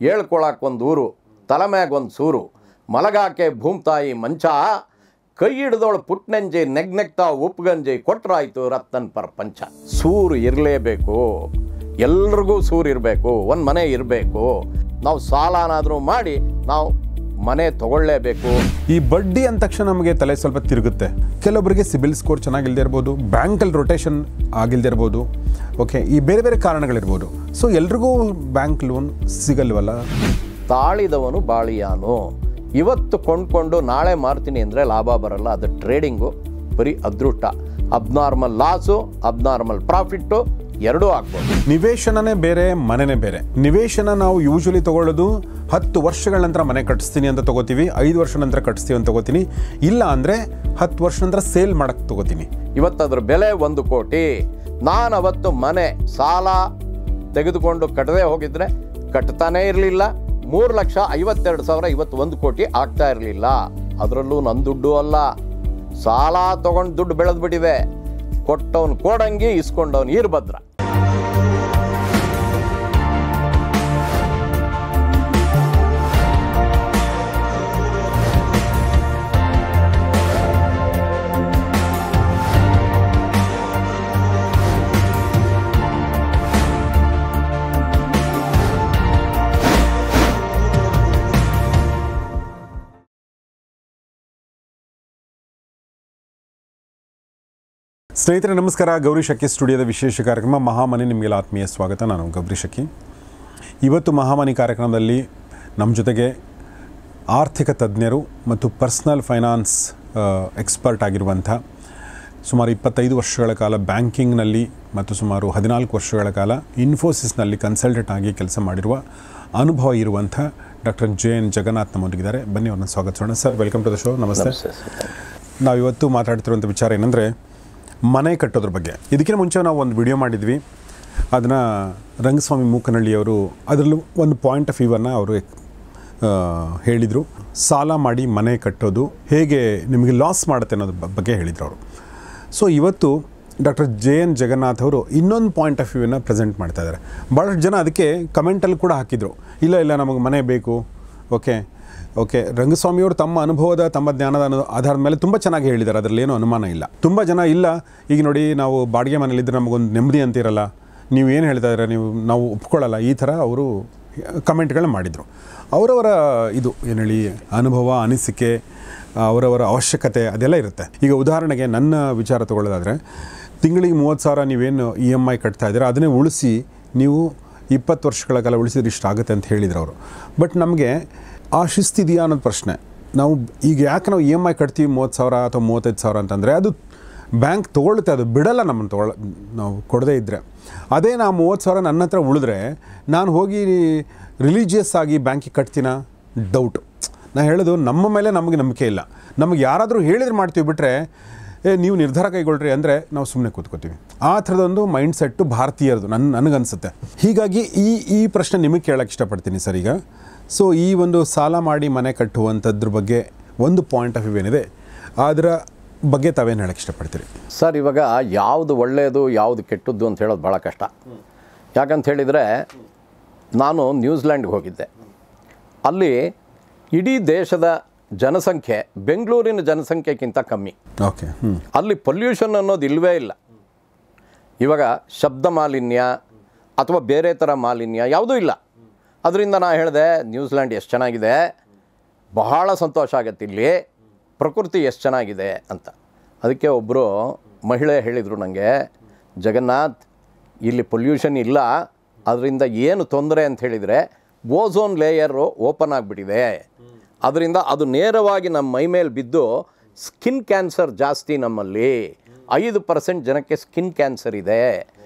ಹೇಳ್ಕೊಳಕ್ಕೊಂದು ಊರು ತಲೆ ಮ್ಯಾಗೊಂದು ಸೂರು ಮಲಗಾಕೆ ಭೂಮ್ತಾಯಿ ಮಂಚ ಕೈ ಹಿಡ್ದೋಳು ಪುಟ್ನಂಜಿ ನೆಗ್ನೆಗ್ತಾ ಉಪ್ಗಂಜಿ ಕೊಟ್ರಾಯ್ತು ರತ್ತನ್ ಪ್ರಪಂಚ. ಸೂರು ಇರಲೇಬೇಕು, ಎಲ್ರಿಗೂ ಸೂರು ಇರಬೇಕು, ಒಂದು ಮನೆ ಇರಬೇಕು. ನಾವು ಸಾಲನಾದರೂ ಮಾಡಿ ನಾವು ಮನೆ ತಗೊಳ್ಳೇಬೇಕು. ಈ ಬಡ್ಡಿ ಅಂದ ತಕ್ಷಣ ನಮಗೆ ತಲೆ ಸ್ವಲ್ಪ ತಿರುಗುತ್ತೆ. ಕೆಲವೊಬ್ಬರಿಗೆ ಸಿಬಿಲ್ ಸ್ಕೋರ್ ಚೆನ್ನಾಗಿಲ್ಲದೆ ಇರ್ಬೋದು, ಬ್ಯಾಂಕಲ್ಲಿ ರೊಟೇಷನ್ ಆಗಿಲ್ಲದೆ ಇರ್ಬೋದು, ಓಕೆ, ಈ ಬೇರೆ ಬೇರೆ ಕಾರಣಗಳಿರ್ಬೋದು. ಸೊ ಎಲ್ರಿಗೂ ಬ್ಯಾಂಕ್ ಲೋನ್ ಸಿಗಲ್ವಲ್ಲ. ತಾಳಿದವನು ಬಾಳಿಯಾನು. ಇವತ್ತು ಕೊಂಡ್ಕೊಂಡು ನಾಳೆ ಮಾರ್ತೀನಿ ಅಂದರೆ ಲಾಭ ಬರಲ್ಲ. ಅದು ಟ್ರೇಡಿಂಗು ಬರೀ ಅದೃಷ್ಟ. ಅಬ್ನಾರ್ಮಲ್ ಲಾಸು, ಅಬ್ನಾರ್ಮಲ್ ಪ್ರಾಫಿಟ್ಟು ಎರಡೂ ಆಗ್ಬೋದು. ನಿವೇಶನನೇ ಬೇರೆ, ಮನೆನೇ ಬೇರೆ. ನಿವೇಶನ ನಾವು ಯೂಶ್ವಲಿ ತೊಗೊಳ್ಳೋದು 10 ವರ್ಷಗಳ ನಂತರ ಮನೆ ಕಟ್ಟಿಸ್ತೀನಿ ಅಂತ ತೊಗೋತೀವಿ, 5 ವರ್ಷ ನಂತರ ಕಟ್ಟಿಸ್ತೀವಿ ಅಂತ ತೊಗೋತೀನಿ. ಇಲ್ಲ ಅಂದರೆ 10 ವರ್ಷ ನಂತರ ಸೇಲ್ ಮಾಡೋಕ್ಕೆ ತೊಗೋತೀನಿ. ಇವತ್ತು ಅದ್ರ ಬೆಲೆ 1 ಕೋಟಿ. ನಾನು ಅವತ್ತು ಮನೆ ಸಾಲ ತೆಗೆದುಕೊಂಡು ಕಟ್ಟದೆ ಹೋಗಿದ್ರೆ ಕಟ್ತಾನೇ ಇರಲಿಲ್ಲ. 3,52,000 ಇವತ್ತು 1 ಕೋಟಿ ಆಗ್ತಾ ಇರಲಿಲ್ಲ. ಅದರಲ್ಲೂ ನನ್ನ ದುಡ್ಡು ಅಲ್ಲ, ಸಾಲ ತೊಗೊಂಡು ದುಡ್ಡು ಬೆಳೆದ್ಬಿಟ್ಟಿದೆ. ಕೊಟ್ಟವನು ಕೋಡಂಗಿ, ಇಸ್ಕೊಂಡವನು ಈರ್ಭದ್ರ. ಸ್ನೇಹಿತರೆ ನಮಸ್ಕಾರ. ಗೌರಿ ಶಕ್ಕಿ ಸ್ಟುಡಿಯೋದ ವಿಶೇಷ ಕಾರ್ಯಕ್ರಮ ಮಹಾಮನಿ, ನಿಮಗೆಲ್ಲ ಆತ್ಮೀಯ ಸ್ವಾಗತ. ನಾನು ಗೌರಿ ಶಕ್ಕಿ. ಇವತ್ತು ಮಹಾಮನಿ ಕಾರ್ಯಕ್ರಮದಲ್ಲಿ ನಮ್ಮ ಜೊತೆಗೆ ಆರ್ಥಿಕ ತಜ್ಞರು ಮತ್ತು ಪರ್ಸ್ನಲ್ ಫೈನಾನ್ಸ್ ಎಕ್ಸ್ಪರ್ಟ್ ಆಗಿರುವಂಥ, ಸುಮಾರು 25 ವರ್ಷಗಳ ಕಾಲ ಬ್ಯಾಂಕಿಂಗ್ನಲ್ಲಿ ಮತ್ತು ಸುಮಾರು 14 ವರ್ಷಗಳ ಕಾಲ ಇನ್ಫೋಸಿಸ್ನಲ್ಲಿ ಕನ್ಸಲ್ಟೆಂಟ್ ಆಗಿ ಕೆಲಸ ಮಾಡಿರುವ ಅನುಭವ ಇರುವಂಥ ಡಾಕ್ಟರ್ JN ಜಗನ್ನಾಥ್ ನಮ್ಮೊಂದಿಗಿದ್ದಾರೆ. ಬನ್ನಿ ಅವ್ರನ್ನ ಸ್ವಾಗತಿಸೋಣ. Sir, welcome to the show. ನಮಸ್ತೆ. ನಾವಿವತ್ತು ಮಾತಾಡ್ತಿರುವಂಥ ವಿಚಾರ ಏನಂದರೆ ಮನೆ ಕಟ್ಟೋದ್ರ ಬಗ್ಗೆ. ಇದಕ್ಕಿಂತ ಮುಂಚೆ ನಾವು ಒಂದು ವಿಡಿಯೋ ಮಾಡಿದ್ವಿ, ಅದನ್ನು ರಂಗಸ್ವಾಮಿ ಮೂಕನಹಳ್ಳಿಯವರು ಅದರಲ್ಲೂ ಒಂದು ಪಾಯಿಂಟ್ ಆಫ್ ವ್ಯೂವನ್ನು ಅವರು ಹೇಳಿದರು. ಸಾಲ ಮಾಡಿ ಮನೆ ಕಟ್ಟೋದು ಹೇಗೆ ನಿಮಗೆ ಲಾಸ್ ಮಾಡುತ್ತೆ ಅನ್ನೋದ್ರ ಬಗ್ಗೆ ಹೇಳಿದರು ಅವರು. ಸೊ ಇವತ್ತು ಡಾಕ್ಟರ್ JN ಜಗನ್ನಾಥ್ ಅವರು ಇನ್ನೊಂದು ಪಾಯಿಂಟ್ ಆಫ್ ವ್ಯೂವನ್ನು ಪ್ರೆಸೆಂಟ್ ಮಾಡ್ತಾ ಇದ್ದಾರೆ. ಭಾಳಷ್ಟು ಜನ ಅದಕ್ಕೆ ಕಮೆಂಟಲ್ಲಿ ಕೂಡ ಹಾಕಿದರು, ಇಲ್ಲ ನಮಗೆ ಮನೆ ಬೇಕು. ಓಕೆ, ರಂಗಸ್ವಾಮಿಯವರು ತಮ್ಮ ಅನುಭವದ, ತಮ್ಮ ಜ್ಞಾನದ ಆಧಾರದ ಮೇಲೆ ತುಂಬ ಚೆನ್ನಾಗಿ ಹೇಳಿದ್ದಾರೆ, ಅದರಲ್ಲಿ ಏನೂ ಅನುಮಾನ ಇಲ್ಲ. ತುಂಬ ಜನ ಇಲ್ಲ, ಈಗ ನೋಡಿ ನಾವು ಬಾಡಿಗೆ ಮನೇಲಿದ್ದರೆ ನಮಗೊಂದು ನೆಮ್ಮದಿ ಅಂತಿರಲ್ಲ, ನೀವು ಏನು ಹೇಳ್ತಾ ಇದ್ದೀರಾ, ನಾವು ಒಪ್ಕೊಳ್ಳಲ್ಲ, ಈ ಥರ ಅವರು ಕಮೆಂಟ್ಗಳನ್ನ ಮಾಡಿದರು. ಅವರವರ ಇದು ಏನು ಹೇಳಿ ಅನುಭವ, ಅನಿಸಿಕೆ, ಅವರವರ ಅವಶ್ಯಕತೆ ಅದೆಲ್ಲ ಇರುತ್ತೆ. ಈಗ ಉದಾಹರಣೆಗೆ ನನ್ನ ವಿಚಾರ ತೊಗೊಳ್ಳೋದಾದರೆ, ತಿಂಗಳಿಗೆ 30,000 ನೀವೇನು EMI ಕಟ್ತಾ ಇದ್ದೀರಾ ಅದನ್ನೇ ಉಳಿಸಿ ನೀವು 20 ವರ್ಷಗಳ ಕಾಲ ಉಳಿಸಿದ್ರೆ ಇಷ್ಟ ಆಗುತ್ತೆ ಅಂತ ಹೇಳಿದ್ರು ಅವರು. ಬಟ್ ನಮಗೆ ಆ ಶಿಸ್ತಿದೆಯಾ ಅನ್ನೋದು ಪ್ರಶ್ನೆ. ನಾವು ಈಗ ಯಾಕೆ ನಾವು EMI ಕಟ್ತೀವಿ 30,000 ಅಥವಾ 35,000 ಅಂತಂದರೆ ಅದು ಬ್ಯಾಂಕ್ ತೊಗೊಳುತ್ತೆ, ಅದು ಬಿಡಲ್ಲ ನಮ್ಮನ್ನು ನಾವು ಕೊಡದೇ ಇದ್ದರೆ. ಅದೇ ನಾವು 30,000 ನನ್ನ ಹತ್ರ ಉಳಿದ್ರೆ ನಾನು ಹೋಗಿ ರಿಲಿಜಿಯಸ್ ಆಗಿ ಬ್ಯಾಂಕಿಗೆ ಕಟ್ತೀನ? ಡೌಟು. ನಾನು ಹೇಳೋದು ನಮ್ಮ ಮೇಲೆ ನಮಗೆ ನಂಬಿಕೆ ಇಲ್ಲ. ನಮಗೆ ಯಾರಾದರೂ ಹೇಳಿದ್ರೆ ಮಾಡ್ತೀವಿ, ಬಿಟ್ಟರೆ ನೀವು ನಿರ್ಧಾರ ಕೈಗೊಳ್ಳ್ರಿ ಅಂದರೆ ನಾವು ಸುಮ್ಮನೆ ಕೂತ್ಕೋತೀವಿ. ಆ ಥರದೊಂದು ಮೈಂಡ್ ಸೆಟ್ಟು ಭಾರತೀಯರದು ನನಗನ್ಸುತ್ತೆ. ಹೀಗಾಗಿ ಈ ಪ್ರಶ್ನೆ ನಿಮಗೆ ಕೇಳೋಕ್ಕೆ ಇಷ್ಟಪಡ್ತೀನಿ ಸರ್. ಈಗ ಸೊ ಈ ಒಂದು ಸಾಲ ಮಾಡಿ ಮನೆ ಕಟ್ಟುವಂಥದ್ರ ಬಗ್ಗೆ ಒಂದು ಪಾಯಿಂಟ್ ಆಫ್ ವ್ಯೂ ಏನಿದೆ, ಅದರ ಬಗ್ಗೆ ತಾವೇನು ಹೇಳೋಕ್ಕೆ ಇಷ್ಟಪಡ್ತೀರಿ ಸರ್? ಇವಾಗ ಯಾವುದು ಒಳ್ಳೆಯದು ಯಾವುದು ಕೆಟ್ಟದ್ದು ಅಂತ ಹೇಳೋದು ಭಾಳ ಕಷ್ಟ. ಯಾಕಂತ ಹೇಳಿದರೆ, ನಾನು ನ್ಯೂಜಿಲ್ಯಾಂಡ್ಗೆ ಹೋಗಿದ್ದೆ. ಅಲ್ಲಿ ಇಡೀ ದೇಶದ ಜನಸಂಖ್ಯೆ ಬೆಂಗಳೂರಿನ ಜನಸಂಖ್ಯೆಗಿಂತ ಕಮ್ಮಿ. ಓಕೆ. ಅಲ್ಲಿ ಪೊಲ್ಯೂಷನ್ ಅನ್ನೋದು ಇಲ್ಲವೇ ಇಲ್ಲ. ಇವಾಗ ಶಬ್ದ ಮಾಲಿನ್ಯ ಅಥವಾ ಬೇರೆ ಥರ ಮಾಲಿನ್ಯ ಯಾವುದೂ ಇಲ್ಲ. ಅದರಿಂದ ನಾನು ಹೇಳಿದೆ, ನ್ಯೂಜಿಲ್ಯಾಂಡ್ ಎಷ್ಟು ಚೆನ್ನಾಗಿದೆ, ಬಹಳ ಸಂತೋಷ ಆಗುತ್ತೆ, ಇಲ್ಲಿ ಪ್ರಕೃತಿ ಎಷ್ಟು ಚೆನ್ನಾಗಿದೆ ಅಂತ. ಅದಕ್ಕೆ ಒಬ್ಬರು ಮಹಿಳೆ ಹೇಳಿದರು ನನಗೆ, ಜಗನ್ನಾಥ್, ಇಲ್ಲಿ ಪೊಲ್ಯೂಷನ್ ಇಲ್ಲ, ಅದರಿಂದ ಏನು ತೊಂದರೆ ಅಂತ ಹೇಳಿದರೆ ಓಝೋನ್ ಲೇಯರು ಓಪನ್ ಆಗಿಬಿಟ್ಟಿದೆ. ಅದರಿಂದ ಅದು ನೇರವಾಗಿ ನಮ್ಮ ಮೈ ಮೇಲೆ ಬಿದ್ದು ಸ್ಕಿನ್ ಕ್ಯಾನ್ಸರ್ ಜಾಸ್ತಿ. ನಮ್ಮಲ್ಲಿ 5% ಜನಕ್ಕೆ ಸ್ಕಿನ್ ಕ್ಯಾನ್ಸರ್ ಇದೆ.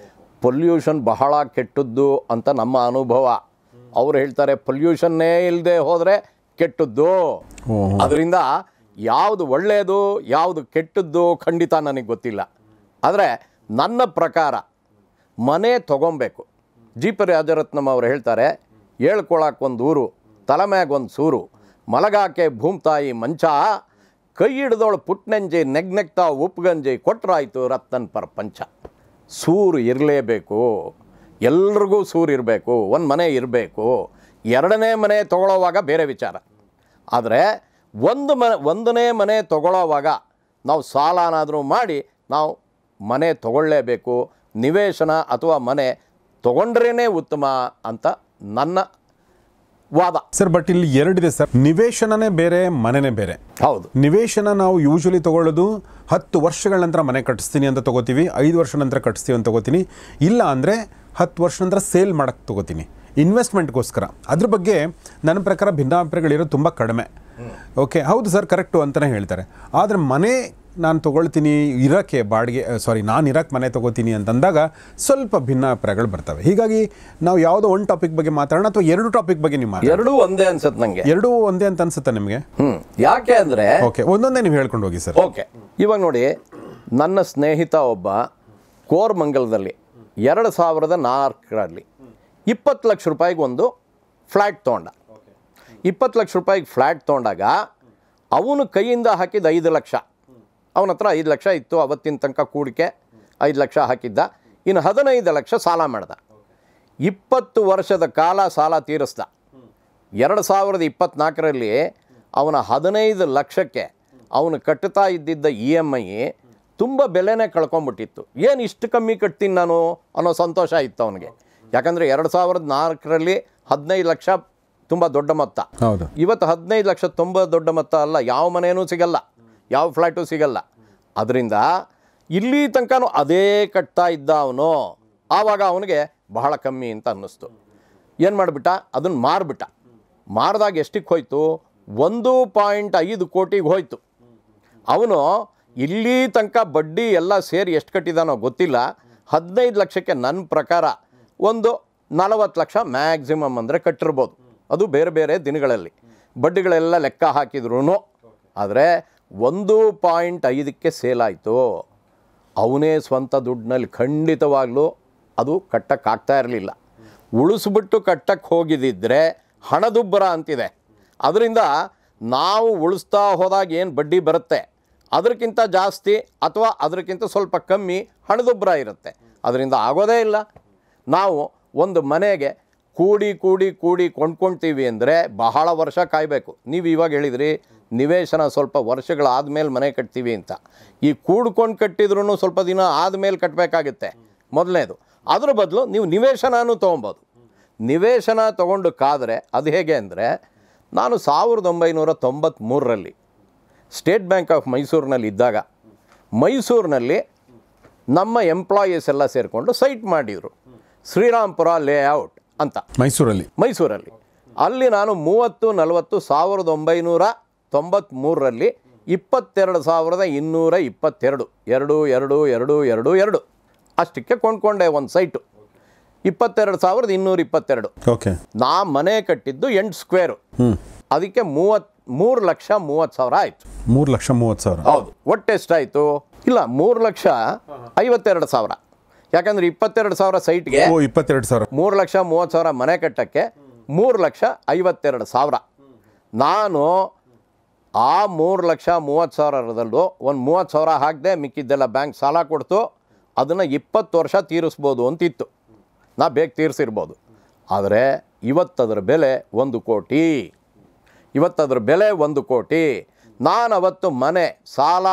ಪೊಲ್ಯೂಷನ್ ಬಹಳ ಕೆಟ್ಟದ್ದು ಅಂತ ನಮ್ಮ ಅನುಭವ. ಅವ್ರು ಹೇಳ್ತಾರೆ ಪೊಲ್ಯೂಷನ್ನೇ ಇಲ್ಲದೆ ಹೋದರೆ ಕೆಟ್ಟದ್ದು. ಅದರಿಂದ ಯಾವುದು ಒಳ್ಳೆಯದು ಯಾವುದು ಕೆಟ್ಟದ್ದು ಖಂಡಿತ ನನಗೆ ಗೊತ್ತಿಲ್ಲ. ಆದರೆ ನನ್ನ ಪ್ರಕಾರ ಮನೆ ತೊಗೊಬೇಕು. GP ರಾಜರತ್ನಂ ಅವರು ಹೇಳ್ತಾರೆ, ಹೇಳ್ಕೊಳಕ್ಕೊಂದು ಊರು ತಲೆ ಮ್ಯಾಗೊಂದು ಸೂರು ಮಲಗಾಕೆ ಭೂಮ್ತಾಯಿ ಮಂಚ ಕೈ ಹಿಡ್ದೋಳು ಪುಟ್ನಂಜಿ ನೆಗ್ನೆಗ್ತಾ ಉಪ್ಗಂಜಿ ಕೊಟ್ರಾಯ್ತು ರತ್ತನ್ ಪ್ರಪಂಚ. ಸೂರು ಇರಲೇಬೇಕು, ಎಲ್ರಿಗೂ ಸೂರು ಇರಬೇಕು, ಒಂದು ಮನೆ ಇರಬೇಕು. ಎರಡನೇ ಮನೆ ತೊಗೊಳ್ಳೋವಾಗ ಬೇರೆ ವಿಚಾರ. ಆದರೆ ಒಂದನೇ ಮನೆ ತೊಗೊಳ್ಳೋವಾಗ ನಾವು ಸಾಲನಾದರೂ ಮಾಡಿ ನಾವು ಮನೆ ತೊಗೊಳ್ಳೇಬೇಕು. ನಿವೇಶನ ಅಥವಾ ಮನೆ ತೊಗೊಂಡ್ರೇ ಉತ್ತಮ ಅಂತ ನನ್ನ ವಾದ. ಸರ್ ಬಟ್ ಇಲ್ಲಿ ಎರಡಿದೆ ಸರ್, ನಿವೇಶನನೇ ಬೇರೆ ಮನೆನೇ ಬೇರೆ. ಹೌದು, ನಿವೇಶನ ನಾವು ಯೂಶ್ವಲಿ ತೊಗೊಳ್ಳೋದು 10 ವರ್ಷಗಳ ನಂತರ ಮನೆ ಕಟ್ಟಿಸ್ತೀನಿ ಅಂತ ತೊಗೋತೀವಿ, 5 ವರ್ಷ ನಂತರ ಕಟ್ಟಿಸ್ತೀವಿ ಅಂತ ತೊಗೋತೀನಿ, ಇಲ್ಲ ಅಂದರೆ 10 ವರ್ಷ ನಂತರ ಸೇಲ್ ಮಾಡೋಕ್ಕೆ ತೊಗೋತೀನಿ ಇನ್ವೆಸ್ಟ್ಮೆಂಟ್ಗೋಸ್ಕರ. ಅದ್ರ ಬಗ್ಗೆ ನನ್ನ ಪ್ರಕಾರ ಭಿನ್ನಾಭಿಪ್ರಾಯಗಳಿರೋದು ತುಂಬ ಕಡಿಮೆ. ಓಕೆ, ಹೌದು ಸರ್, ಕರೆಕ್ಟು ಅಂತಲೇ ಹೇಳ್ತಾರೆ. ಆದರೆ ಮನೆ ನಾನು ತೊಗೊಳ್ತೀನಿ ಇರೋಕ್ಕೆ ನಾನು ಇರೋಕ್ಕೆ ಮನೆ ತೊಗೋತೀನಿ ಅಂತಂದಾಗ ಸ್ವಲ್ಪ ಭಿನ್ನಾಭಿಪ್ರಾಯಗಳು ಬರ್ತವೆ. ಹೀಗಾಗಿ ನಾವು ಯಾವುದೋ ಒಂದು ಟಾಪಿಕ್ ಬಗ್ಗೆ ಮಾತಾಡೋಣ ಅಥವಾ 2 ಟಾಪಿಕ್ ಬಗ್ಗೆ ನೀವು ಎರಡೂ ಒಂದೇ ಅನ್ಸುತ್ತೆ ನನಗೆ. ಎರಡೂ ಒಂದೇ ಅಂತ ಅನ್ಸುತ್ತೆ ನಿಮಗೆ? ಯಾಕೆ ಅಂದರೆ ಓಕೆ, ಒಂದೊಂದೇ ನೀವು ಹೇಳ್ಕೊಂಡು ಹೋಗಿ ಸರ್. ಓಕೆ, ಇವಾಗ ನೋಡಿ, ನನ್ನ ಸ್ನೇಹಿತ ಒಬ್ಬ ಕೋರಮಂಗಲದಲ್ಲಿ 2004ರಲ್ಲಿ 20 ಲಕ್ಷ ರೂಪಾಯಿಗೆ ಒಂದು ಫ್ಲ್ಯಾಟ್ ತೊಗೊಂಡ. 20 ಲಕ್ಷ ರೂಪಾಯಿಗೆ ಫ್ಲ್ಯಾಟ್ ತೊಗೊಂಡಾಗ ಅವನು ಕೈಯಿಂದ ಹಾಕಿದ 5 ಲಕ್ಷ, ಅವನ ಹತ್ರ 5 ಲಕ್ಷ ಇತ್ತು ಅವತ್ತಿನ ತನಕ ಕೂಡಿಕೆ, 5 ಲಕ್ಷ ಹಾಕಿದ್ದ, ಇನ್ನು 15 ಲಕ್ಷ ಸಾಲ ಮಾಡ್ದ. 20 ವರ್ಷದ ಕಾಲ ಸಾಲ ತೀರಿಸ್ದ. 2024ರಲ್ಲಿ ಅವನ 15 ಲಕ್ಷಕ್ಕೆ ಅವನು ಕಟ್ಟುತ್ತಾ ಇದ್ದಿದ್ದ EMI ತುಂಬ ಬೆಲೆನೇ ಕಳ್ಕೊಂಬಿಟ್ಟಿತ್ತು. ಏನು ಇಷ್ಟು ಕಮ್ಮಿ ಕಟ್ತೀನಿ ನಾನು ಅನ್ನೋ ಸಂತೋಷ ಇತ್ತು ಅವನಿಗೆ. ಯಾಕಂದರೆ 2004ರಲ್ಲಿ 15 ಲಕ್ಷ ತುಂಬ ದೊಡ್ಡ ಮೊತ್ತ. ಹೌದು, ಇವತ್ತು 15 ಲಕ್ಷ ತುಂಬ ದೊಡ್ಡ ಮೊತ್ತ ಅಲ್ಲ. ಯಾವ ಮನೇನೂ ಸಿಗಲ್ಲ, ಯಾವ ಫ್ಲ್ಯಾಟು ಸಿಗಲ್ಲ. ಅದರಿಂದ ಇಲ್ಲಿ ತನಕನೂ ಅದೇ ಕಟ್ತಾ ಇದ್ದ ಅವನು. ಆವಾಗ ಅವನಿಗೆ ಬಹಳ ಕಮ್ಮಿ ಅಂತ ಅನ್ನಿಸ್ತು. ಏನು ಮಾಡಿಬಿಟ್ಟ, ಅದನ್ನು ಮಾರಿಬಿಟ್ಟ. ಮಾರಿದಾಗ ಎಷ್ಟಕ್ಕೆ ಹೋಯ್ತು? 1.5 ಕೋಟಿಗೆ ಹೋಯ್ತು. ಅವನು ಇಲ್ಲಿ ತನಕ ಬಡ್ಡಿ ಎಲ್ಲ ಸೇರಿ ಎಷ್ಟು ಕಟ್ಟಿದಾನೋ ಗೊತ್ತಿಲ್ಲ. 15 ಲಕ್ಷಕ್ಕೆ ನನ್ನ ಪ್ರಕಾರ ಒಂದು 40 ಲಕ್ಷ ಮ್ಯಾಕ್ಸಿಮಮ್ ಅಂದರೆ ಕಟ್ಟಿರ್ಬೋದು. ಅದು ಬೇರೆ ಬೇರೆ ದಿನಗಳಲ್ಲಿ ಬಡ್ಡಿಗಳೆಲ್ಲ ಲೆಕ್ಕ ಹಾಕಿದ್ರು. ಆದರೆ 1.5ಕ್ಕೆ ಸೇಲ್ ಆಯಿತು. ಅವನೇ ಸ್ವಂತ ದುಡ್ಡಿನಲ್ಲಿ ಖಂಡಿತವಾಗ್ಲೂ ಅದು ಕಟ್ಟಕ್ಕಾಗ್ತಾ ಇರಲಿಲ್ಲ. ಉಳಿಸ್ಬಿಟ್ಟು ಕಟ್ಟಕ್ಕೆ ಹೋಗಿದ್ದಿದ್ರೆ ಹಣದುಬ್ಬರ ಅಂತಿದೆ. ಅದರಿಂದ ನಾವು ಉಳಿಸ್ತಾ ಹೋದಾಗ ಏನು ಬಡ್ಡಿ ಬರುತ್ತೆ ಅದಕ್ಕಿಂತ ಜಾಸ್ತಿ ಅಥವಾ ಅದಕ್ಕಿಂತ ಸ್ವಲ್ಪ ಕಮ್ಮಿ ಹಣದುಬ್ಬರ ಇರುತ್ತೆ. ಅದರಿಂದ ಆಗೋದೇ ಇಲ್ಲ. ನಾವು ಒಂದು ಮನೆಗೆ ಕೂಡಿ ಕೊಂಡ್ಕೊಳ್ತೀವಿ ಅಂದರೆ ಬಹಳ ವರ್ಷ ಕಾಯಬೇಕು. ನೀವು ಇವಾಗ ಹೇಳಿದ್ರಿ ನಿವೇಶನ ಸ್ವಲ್ಪ ವರ್ಷಗಳಾದಮೇಲೆ ಮನೆ ಕಟ್ತೀವಿ ಅಂತ. ಈ ಕೂಡ್ಕೊಂಡು ಕಟ್ಟಿದ್ರೂ ಸ್ವಲ್ಪ ದಿನ ಆದಮೇಲೆ ಕಟ್ಟಬೇಕಾಗುತ್ತೆ ಮೊದಲನೇದು. ಅದ್ರ ಬದಲು ನೀವು ನಿವೇಶನನೂ ತೊಗೊಬೋದು. ನಿವೇಶನ ತೊಗೊಂಡು ಕಾದರೆ ಅದು ಹೇಗೆ ಅಂದರೆ, ನಾನು 1993ರಲ್ಲಿ ಸ್ಟೇಟ್ ಬ್ಯಾಂಕ್ ಆಫ್ ಮೈಸೂರಿನಲ್ಲಿ ಇದ್ದಾಗ ಮೈಸೂರಿನಲ್ಲಿ ನಮ್ಮ ಎಂಪ್ಲಾಯೀಸ್ ಎಲ್ಲ ಸೇರಿಕೊಂಡು ಸೈಟ್ ಮಾಡಿದರು, ಶ್ರೀರಾಮ್ಪುರ ಲೇಔಟ್ ಅಂತ ಮೈಸೂರಲ್ಲಿ. ಅಲ್ಲಿ ನಾನು 1993ರಲ್ಲಿ 22,222 2222 ಅಷ್ಟಕ್ಕೆ ಕೊಂಡ್ಕೊಂಡೆ ಒಂದು ಸೈಟು. 22,222. ಓಕೆ, ನಾ ಮನೆ ಕಟ್ಟಿದ್ದು 8 ಸ್ಕ್ವೇರು. ಅದಕ್ಕೆ 3,30,000 ಆಯಿತು. 3,30,000. ಹೌದು. ಒಟ್ಟು ಎಷ್ಟಾಯಿತು? ಇಲ್ಲ, 3,52,000. ಯಾಕಂದರೆ 22,000 ಸೈಟ್ಗೆ 22,000. 3,30,000 ಮನೆ ಕಟ್ಟಕ್ಕೆ 3,52,000. ನಾನು ಆ 3,30,000ದಲ್ಲೂ ಒಂದು 30,000 ಹಾಕಿದೆ, ಮಿಕ್ಕಿದ್ದೆಲ್ಲ ಬ್ಯಾಂಕ್ ಸಾಲ ಕೊಡ್ತು. ಅದನ್ನು 20 ವರ್ಷ ತೀರಿಸ್ಬೋದು ಅಂತಿತ್ತು. ನಾ ಬೇಗ ತೀರಿಸಿರ್ಬೋದು. ಆದರೆ ಇವತ್ತದ್ರ ಬೆಲೆ 1 ಕೋಟಿ. ಇವತ್ತದ್ರ ಬೆಲೆ 1 ಕೋಟಿ. ನಾನು ಅವತ್ತು ಮನೆ ಸಾಲ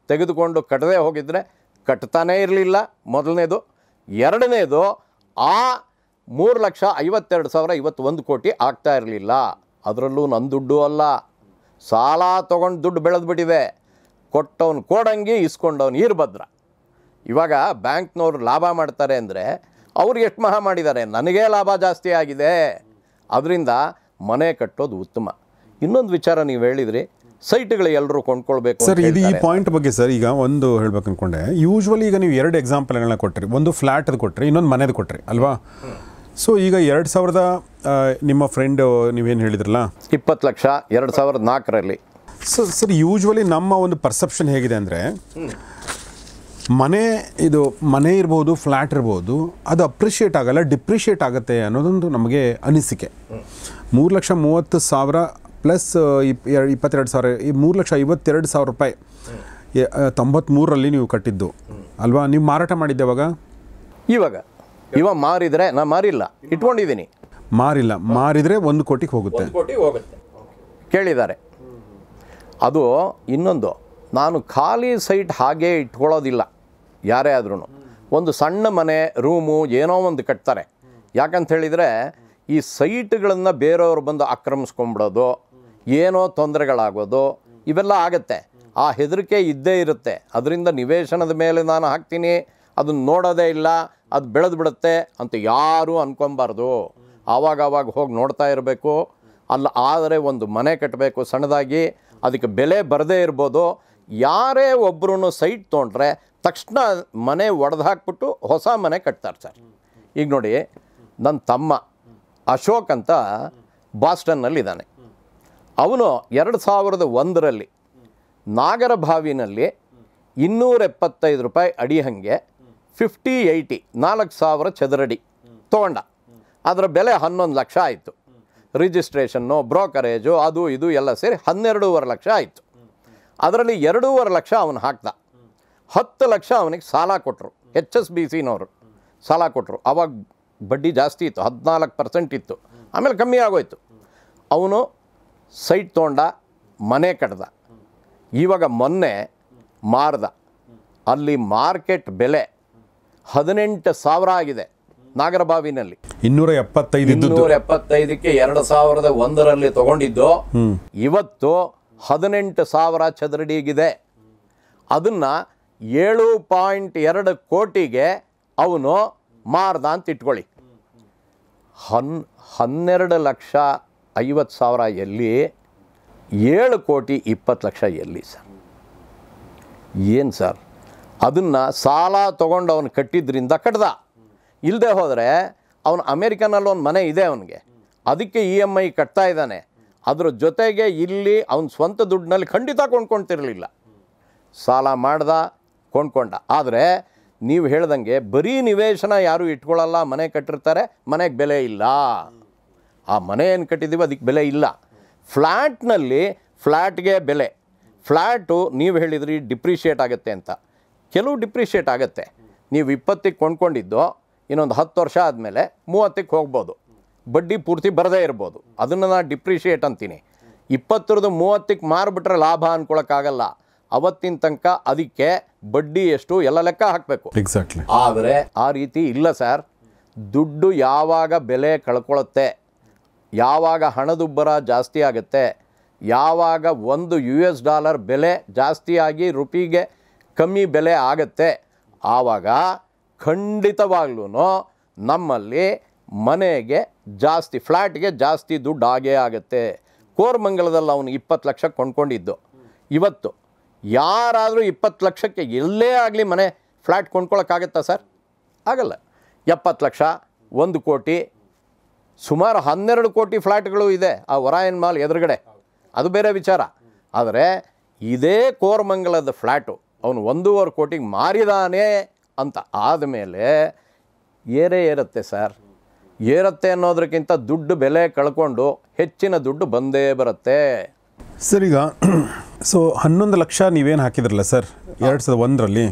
ತೆಗೆದುಕೊಂಡು ಕಟ್ಟದೇ ಹೋಗಿದ್ರೆ ಕಟ್ತಾನೇ ಇರಲಿಲ್ಲ, ಮೊದಲನೇದು. ಎರಡನೇದು, ಆ 3,52,000 ಇವತ್ತು 1 ಕೋಟಿ ಆಗ್ತಾ ಇರಲಿಲ್ಲ. ಅದರಲ್ಲೂ ನನ್ನ ದುಡ್ಡು ಅಲ್ಲ, ಸಾಲ ತೊಗೊಂಡು ದುಡ್ಡು ಬೆಳೆದ್ಬಿಟ್ಟಿದೆ. ಕೊಟ್ಟವನು ಕೋಡಂಗಿ, ಇಸ್ಕೊಂಡವನು ಈರ್ಭದ್ರ. ಇವಾಗ ಬ್ಯಾಂಕ್ನವ್ರು ಲಾಭ ಮಾಡ್ತಾರೆ ಅಂದರೆ ಅವ್ರಿಗೆ ಎಷ್ಟು ಮಹಾ ಮಾಡಿದ್ದಾರೆ, ನನಗೇ ಲಾಭ ಜಾಸ್ತಿ ಆಗಿದೆ. ಅದರಿಂದ ಮನೆ ಕಟ್ಟೋದು ಉತ್ತಮ. ಇನ್ನೊಂದು ವಿಚಾರ ನೀವು ಹೇಳಿದ್ರಿ, ಸೈಟ್ಗಳು ಎಲ್ಲರೂ ಕೊಂಡ್ಕೊಳ್ಬೇಕು ಸರ್. ಇದು ಈ ಪಾಯಿಂಟ್ ಬಗ್ಗೆ ಸರ್ ಈಗ ಒಂದು ಹೇಳ್ಬೇಕು ಅಂದ್ಕೊಂಡೆ. ಯೂಶ್ವಲಿ ಈಗ ನೀವು 2 ಎಕ್ಸಾಂಪಲ್ಗಳನ್ನ ಕೊಟ್ರಿ, ಒಂದು ಫ್ಲ್ಯಾಟ್ದು ಕೊಟ್ರಿ, ಇನ್ನೊಂದು ಮನೆದು ಕೊಟ್ರಿ ಅಲ್ವಾ? ಸೊ ಈಗ 2000 ನಿಮ್ಮ ಫ್ರೆಂಡ್ ನೀವೇನು ಹೇಳಿದ್ರಲ್ಲ 20 ಲಕ್ಷ 2004ರಲ್ಲಿ. ಸರ್ ಯೂಶ್ವಲಿ ನಮ್ಮ ಒಂದು ಪರ್ಸೆಪ್ಷನ್ ಹೇಗಿದೆ ಅಂದರೆ, ಮನೆ ಇರ್ಬೋದು, ಫ್ಲ್ಯಾಟ್ ಇರ್ಬೋದು, ಅದು ಅಪ್ರಿಷಿಯೇಟ್ ಆಗಲ್ಲ, ಡಿಪ್ರಿಷಿಯೇಟ್ ಆಗುತ್ತೆ ಅನ್ನೋದೊಂದು ನಮಗೆ ಅನಿಸಿಕೆ. 3,30,000 ಪ್ಲಸ್ 22,000, ಈ 3,52,000 ರೂಪಾಯಿ 93ರಲ್ಲಿ ನೀವು ಕಟ್ಟಿದ್ದು ಅಲ್ವಾ? ನೀವು ಮಾರಾಟ ಮಾಡಿದ್ದೆ ಇವಾಗ ಮಾರಿದರೆ ನಾ ಮಾರಿಲ್ಲ, ಇಟ್ಕೊಂಡಿದ್ದೀನಿ. ಮಾರಿಲ್ಲ, ಮಾರಿದರೆ 1 ಕೋಟಿಗೆ ಹೋಗುತ್ತೆ. 1 ಕೋಟಿ ಹೋಗುತ್ತೆ ಕೇಳಿದ್ದಾರೆ. ಅದು ಇನ್ನೊಂದು, ನಾನು ಖಾಲಿ ಸೈಟ್ ಹಾಗೇ ಇಟ್ಕೊಳ್ಳೋದಿಲ್ಲ. ಯಾರೇ ಆದ್ರೂ ಒಂದು ಸಣ್ಣ ಮನೆ, ರೂಮು ಏನೋ ಒಂದು ಕಟ್ತಾರೆ. ಯಾಕಂತ ಹೇಳಿದರೆ ಈ ಸೈಟ್ಗಳನ್ನು ಬೇರೆಯವರು ಬಂದು ಆಕ್ರಮಿಸ್ಕೊಂಬಿಡೋದು, ಏನೋ ತೊಂದರೆಗಳಾಗೋದು ಇವೆಲ್ಲ ಆಗುತ್ತೆ. ಆ ಹೆದರಿಕೆ ಇದ್ದೇ ಇರುತ್ತೆ. ಅದರಿಂದ ನಿವೇಶನದ ಮೇಲೆ ನಾನು ಹಾಕ್ತೀನಿ, ಅದನ್ನು ನೋಡೋದೇ ಇಲ್ಲ, ಅದು ಬೆಳೆದು ಬಿಡುತ್ತೆ ಅಂತ ಯಾರೂ ಅಂದ್ಕೊಬಾರ್ದು. ಆವಾಗ ಹೋಗಿ ನೋಡ್ತಾ ಇರಬೇಕು. ಅಲ್ಲ ಆದರೆ ಒಂದು ಮನೆ ಕಟ್ಟಬೇಕು ಸಣ್ಣದಾಗಿ, ಅದಕ್ಕೆ ಬೆಲೆ ಬರದೇ ಇರ್ಬೋದು. ಯಾರೇ ಒಬ್ಬರೂ ಸೈಟ್ ತೊಗೊಂಡ್ರೆ ತಕ್ಷಣ ಮನೆ ಒಡೆದು ಹಾಕ್ಬಿಟ್ಟು ಹೊಸ ಮನೆ ಕಟ್ತಾರೆ ಸರ್. ಈಗ ನೋಡಿ, ನನ್ನ ತಮ್ಮ ಅಶೋಕ್ ಅಂತ ಬಾಸ್ಟನ್ನಲ್ಲಿದ್ದಾನೆ. ಅವನು 2001ರಲ್ಲಿ ನಾಗರಭಾವಿನಲ್ಲಿ 275 ರೂಪಾಯಿ ಅಡಿ ಹಾಗೆ 50-80 4,000 ಚದರಡಿ ತೊಗೊಂಡ. ಅದರ ಬೆಲೆ 11 ಲಕ್ಷ ಆಯಿತು. ರಿಜಿಸ್ಟ್ರೇಷನ್ನು, ಬ್ರೋಕರೇಜು, ಅದು ಇದು ಎಲ್ಲ ಸೇರಿ 12.5 ಲಕ್ಷ ಆಯಿತು. ಅದರಲ್ಲಿ 2.5 ಲಕ್ಷ ಅವನು ಹಾಕ್ದ. 10 ಲಕ್ಷ ಅವನಿಗೆ ಸಾಲ ಕೊಟ್ಟರು. HSBCನವರು ಸಾಲ ಕೊಟ್ಟರು. ಆವಾಗ ಬಡ್ಡಿ ಜಾಸ್ತಿ ಇತ್ತು, 14% ಇತ್ತು. ಆಮೇಲೆ ಕಮ್ಮಿ ಆಗೋಯ್ತು. ಅವನು ಸೈಟ್ ತೊಗೊಂಡ, ಮನೆ ಕಟ್ದ. ಇವಾಗ ಮೊನ್ನೆ ಮಾರ್ದ. ಅಲ್ಲಿ ಮಾರ್ಕೆಟ್ ಬೆಲೆ 18,000 ಆಗಿದೆ ನಾಗರಭಾವಿನಲ್ಲಿ. 275ಕ್ಕೆ 2001ರಲ್ಲಿ ತೊಗೊಂಡಿದ್ದು ಇವತ್ತು 18,000 ಚದರಡಿಗಿದೆ. ಅದನ್ನು 7.2 ಕೋಟಿಗೆ ಅವನು ಮಾರ್ದ ಅಂತ ಇಟ್ಕೊಳ್ಳಿ. 12,50,000 ಎಲ್ಲಿ, 7,20,00,000 ಎಲ್ಲಿ ಸರ್? ಏನು ಸರ್? ಅದನ್ನು ಸಾಲ ತೊಗೊಂಡು ಅವನು ಕಟ್ಟಿದ್ರಿಂದ ಕಟ್ದ. ಇಲ್ಲದೆ ಹೋದರೆ ಅವನು ಅಮೇರಿಕನಲ್ಲಿ ಒಂದು ಮನೆ ಇದೆ ಅವನಿಗೆ, ಅದಕ್ಕೆ EMI ಕಟ್ತಾ ಇದ್ದಾನೆ. ಅದ್ರ ಜೊತೆಗೆ ಇಲ್ಲಿ ಅವನ ಸ್ವಂತ ದುಡ್ಡಿನಲ್ಲಿ ಖಂಡಿತ ಕೊಂಡ್ಕೊಳ್ತಿರಲಿಲ್ಲ. ಸಾಲ ಮಾಡ್ದ, ಕೊಂಡ್ಕೊಂಡ. ಆದರೆ ನೀವು ಹೇಳ್ದಂಗೆ ಬರೀ ನಿವೇಶನ ಯಾರೂ ಇಟ್ಕೊಳ್ಳಲ್ಲ, ಮನೆ ಕಟ್ಟಿರ್ತಾರೆ, ಮನೆಗೆ ಬೆಲೆ ಇಲ್ಲ. ಆ ಮನೆ ಏನು ಕಟ್ಟಿದ್ದೀವಿ ಅದಕ್ಕೆ ಬೆಲೆ ಇಲ್ಲ. ಫ್ಲ್ಯಾಟ್ನಲ್ಲಿ ಫ್ಲ್ಯಾಟ್ಗೆ ಬೆಲೆ. ಫ್ಲ್ಯಾಟು ನೀವು ಹೇಳಿದ್ರಿ ಡಿಪ್ರಿಷಿಯೇಟ್ ಆಗುತ್ತೆ ಅಂತ. ಕೆಲವು ಡಿಪ್ರಿಷಿಯೇಟ್ ಆಗುತ್ತೆ. ನೀವು 20ಕ್ಕೆ ಕೊಂಡ್ಕೊಂಡಿದ್ದು ಇನ್ನೊಂದು 10 ವರ್ಷ ಆದಮೇಲೆ 30ಕ್ಕೆ ಹೋಗ್ಬೋದು, ಬಡ್ಡಿ ಪೂರ್ತಿ ಬರದೇ ಇರ್ಬೋದು. ಅದನ್ನು ನಾನು ಡಿಪ್ರಿಷಿಯೇಟ್ ಅಂತೀನಿ. 20ರದ್ದು 30ಕ್ಕೆ ಮಾರಿಬಿಟ್ರೆ ಲಾಭ ಅಂದ್ಕೊಳಕ್ಕಾಗಲ್ಲ. ಅವತ್ತಿನ ತನಕ ಅದಕ್ಕೆ ಬಡ್ಡಿ ಎಷ್ಟು ಎಲ್ಲ ಲೆಕ್ಕ ಹಾಕಬೇಕು. ಎಕ್ಸಾಕ್ಟ್ಲಿ. ಆದರೆ ಆ ರೀತಿ ಇಲ್ಲ ಸರ್. ದುಡ್ಡು ಯಾವಾಗ ಬೆಲೆ ಕಳ್ಕೊಳ್ಳುತ್ತೆ, ಯಾವಾಗ ಹಣದುಬ್ಬರ ಜಾಸ್ತಿ ಆಗುತ್ತೆ, ಯಾವಾಗ $1 ಬೆಲೆ ಜಾಸ್ತಿಯಾಗಿ ರುಪಿಗೆ ಕಮ್ಮಿ ಬೆಲೆ ಆಗುತ್ತೆ, ಆವಾಗ ಖಂಡಿತವಾಗ್ಲೂ ನಮ್ಮಲ್ಲಿ ಮನೆಗೆ ಜಾಸ್ತಿ, ಫ್ಲ್ಯಾಟ್ಗೆ ಜಾಸ್ತಿ ದುಡ್ಡು ಆಗೇ ಆಗುತ್ತೆ. ಕೋರಮಂಗಲದಲ್ಲಿ ಅವನು 20 ಲಕ್ಷ ಕೊಂಡ್ಕೊಂಡಿದ್ದು, ಇವತ್ತು ಯಾರಾದರೂ 20 ಲಕ್ಷಕ್ಕೆ ಎಲ್ಲೇ ಆಗಲಿ ಮನೆ ಫ್ಲ್ಯಾಟ್ ಕೊಂಡ್ಕೊಳ್ಳೋಕ್ಕಾಗತ್ತಾ ಸರ್? ಆಗಲ್ಲ. 70 ಲಕ್ಷ, 1 ಕೋಟಿ, ಸುಮಾರು 12 ಕೋಟಿ ಫ್ಲ್ಯಾಟ್ಗಳು ಇದೆ ಆ ಒರಾಯನ್ ಮಾಲ್ ಎದುರುಗಡೆ. ಅದು ಬೇರೆ ವಿಚಾರ. ಆದರೆ ಇದೇ ಕೋರಮಂಗಲದ ಫ್ಲ್ಯಾಟು ಅವನು 1.5 ಕೋಟಿಗೆ ಮಾರಿದಾನೆ ಅಂತ ಆದಮೇಲೆ ಏರುತ್ತೆ ಸರ್. ಏರುತ್ತೆ ಅನ್ನೋದಕ್ಕಿಂತ ದುಡ್ಡು ಬೆಲೆ ಕಳ್ಕೊಂಡು ಹೆಚ್ಚಿನ ದುಡ್ಡು ಬಂದೇ ಬರುತ್ತೆ ಸರ್. ಈಗ ಸೊ 11 ಲಕ್ಷ ನೀವೇನು ಹಾಕಿದ್ರಲ್ಲ ಸರ್ 2001ರಲ್ಲಿ,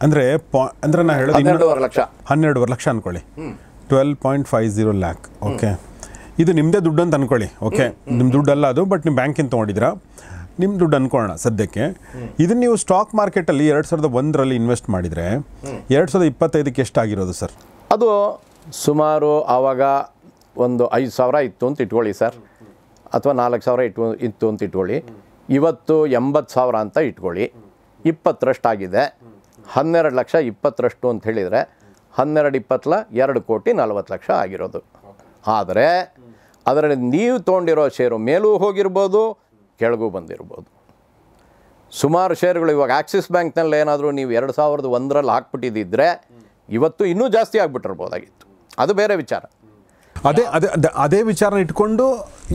ಅಂದರೆ ನಾ ಹೇಳೋದು 12.5 ಲಕ್ಷ ಅಂದ್ಕೊಳ್ಳಿ, 12.50 ಲ್ಯಾಕ್. ಓಕೆ, ಇದು ನಿಮ್ಮದೇ ದುಡ್ಡು ಅಂತ ಅಂದ್ಕೊಳ್ಳಿ. ಓಕೆ, ನಿಮ್ಮ ದುಡ್ಡಲ್ಲ ಅದು, ಬಟ್ ನೀವು ಬ್ಯಾಂಕಿಂದ ತೊಗೊಂಡಿದ್ದೀರಾ, ನಿಮ್ಮ ದುಡ್ಡು ಅಂದ್ಕೊಳ್ಳೋಣ ಸದ್ಯಕ್ಕೆ. ಇದನ್ನು ನೀವು ಸ್ಟಾಕ್ ಮಾರ್ಕೆಟಲ್ಲಿ 2001ರಲ್ಲಿ ಇನ್ವೆಸ್ಟ್ ಮಾಡಿದರೆ 2025ಕ್ಕೆ ಎಷ್ಟಾಗಿರೋದು ಸರ್? ಅದು ಸುಮಾರು ಆವಾಗ ಒಂದು 5,000 ಇತ್ತು ಅಂತ ಇಟ್ಕೊಳ್ಳಿ ಸರ್, ಅಥವಾ 4,000 ಇತ್ತು ಅಂತ ಇಟ್ಕೊಳ್ಳಿ. ಇವತ್ತು 80,000 ಅಂತ ಇಟ್ಕೊಳ್ಳಿ. 20ರಷ್ಟು ಆಗಿದೆ. 12 ಲಕ್ಷ 20ರಷ್ಟು ಅಂತ ಹೇಳಿದರೆ 12-20 2 ಕೋಟಿ 40 ಲಕ್ಷ ಆಗಿರೋದು. ಆದರೆ ಅದರಲ್ಲಿ ನೀವು ತೊಗೊಂಡಿರೋ ಶೇರು ಮೇಲೂ ಹೋಗಿರ್ಬೋದು, ಕೆಳಗೂ ಬಂದಿರ್ಬೋದು. ಸುಮಾರು ಶೇರುಗಳು ಇವಾಗ ಆಕ್ಸಿಸ್ ಬ್ಯಾಂಕ್ನಲ್ಲಿ ಏನಾದರೂ ನೀವು 2001ರಲ್ಲಿ ಹಾಕ್ಬಿಟ್ಟಿದ್ದಿದ್ರೆ ಇವತ್ತು ಇನ್ನೂ ಜಾಸ್ತಿ ಆಗಿಬಿಟ್ಟಿರ್ಬೋದಾಗಿತ್ತು. ಅದು ಬೇರೆ ವಿಚಾರ. ಅದೇ ವಿಚಾರನ ಇಟ್ಕೊಂಡು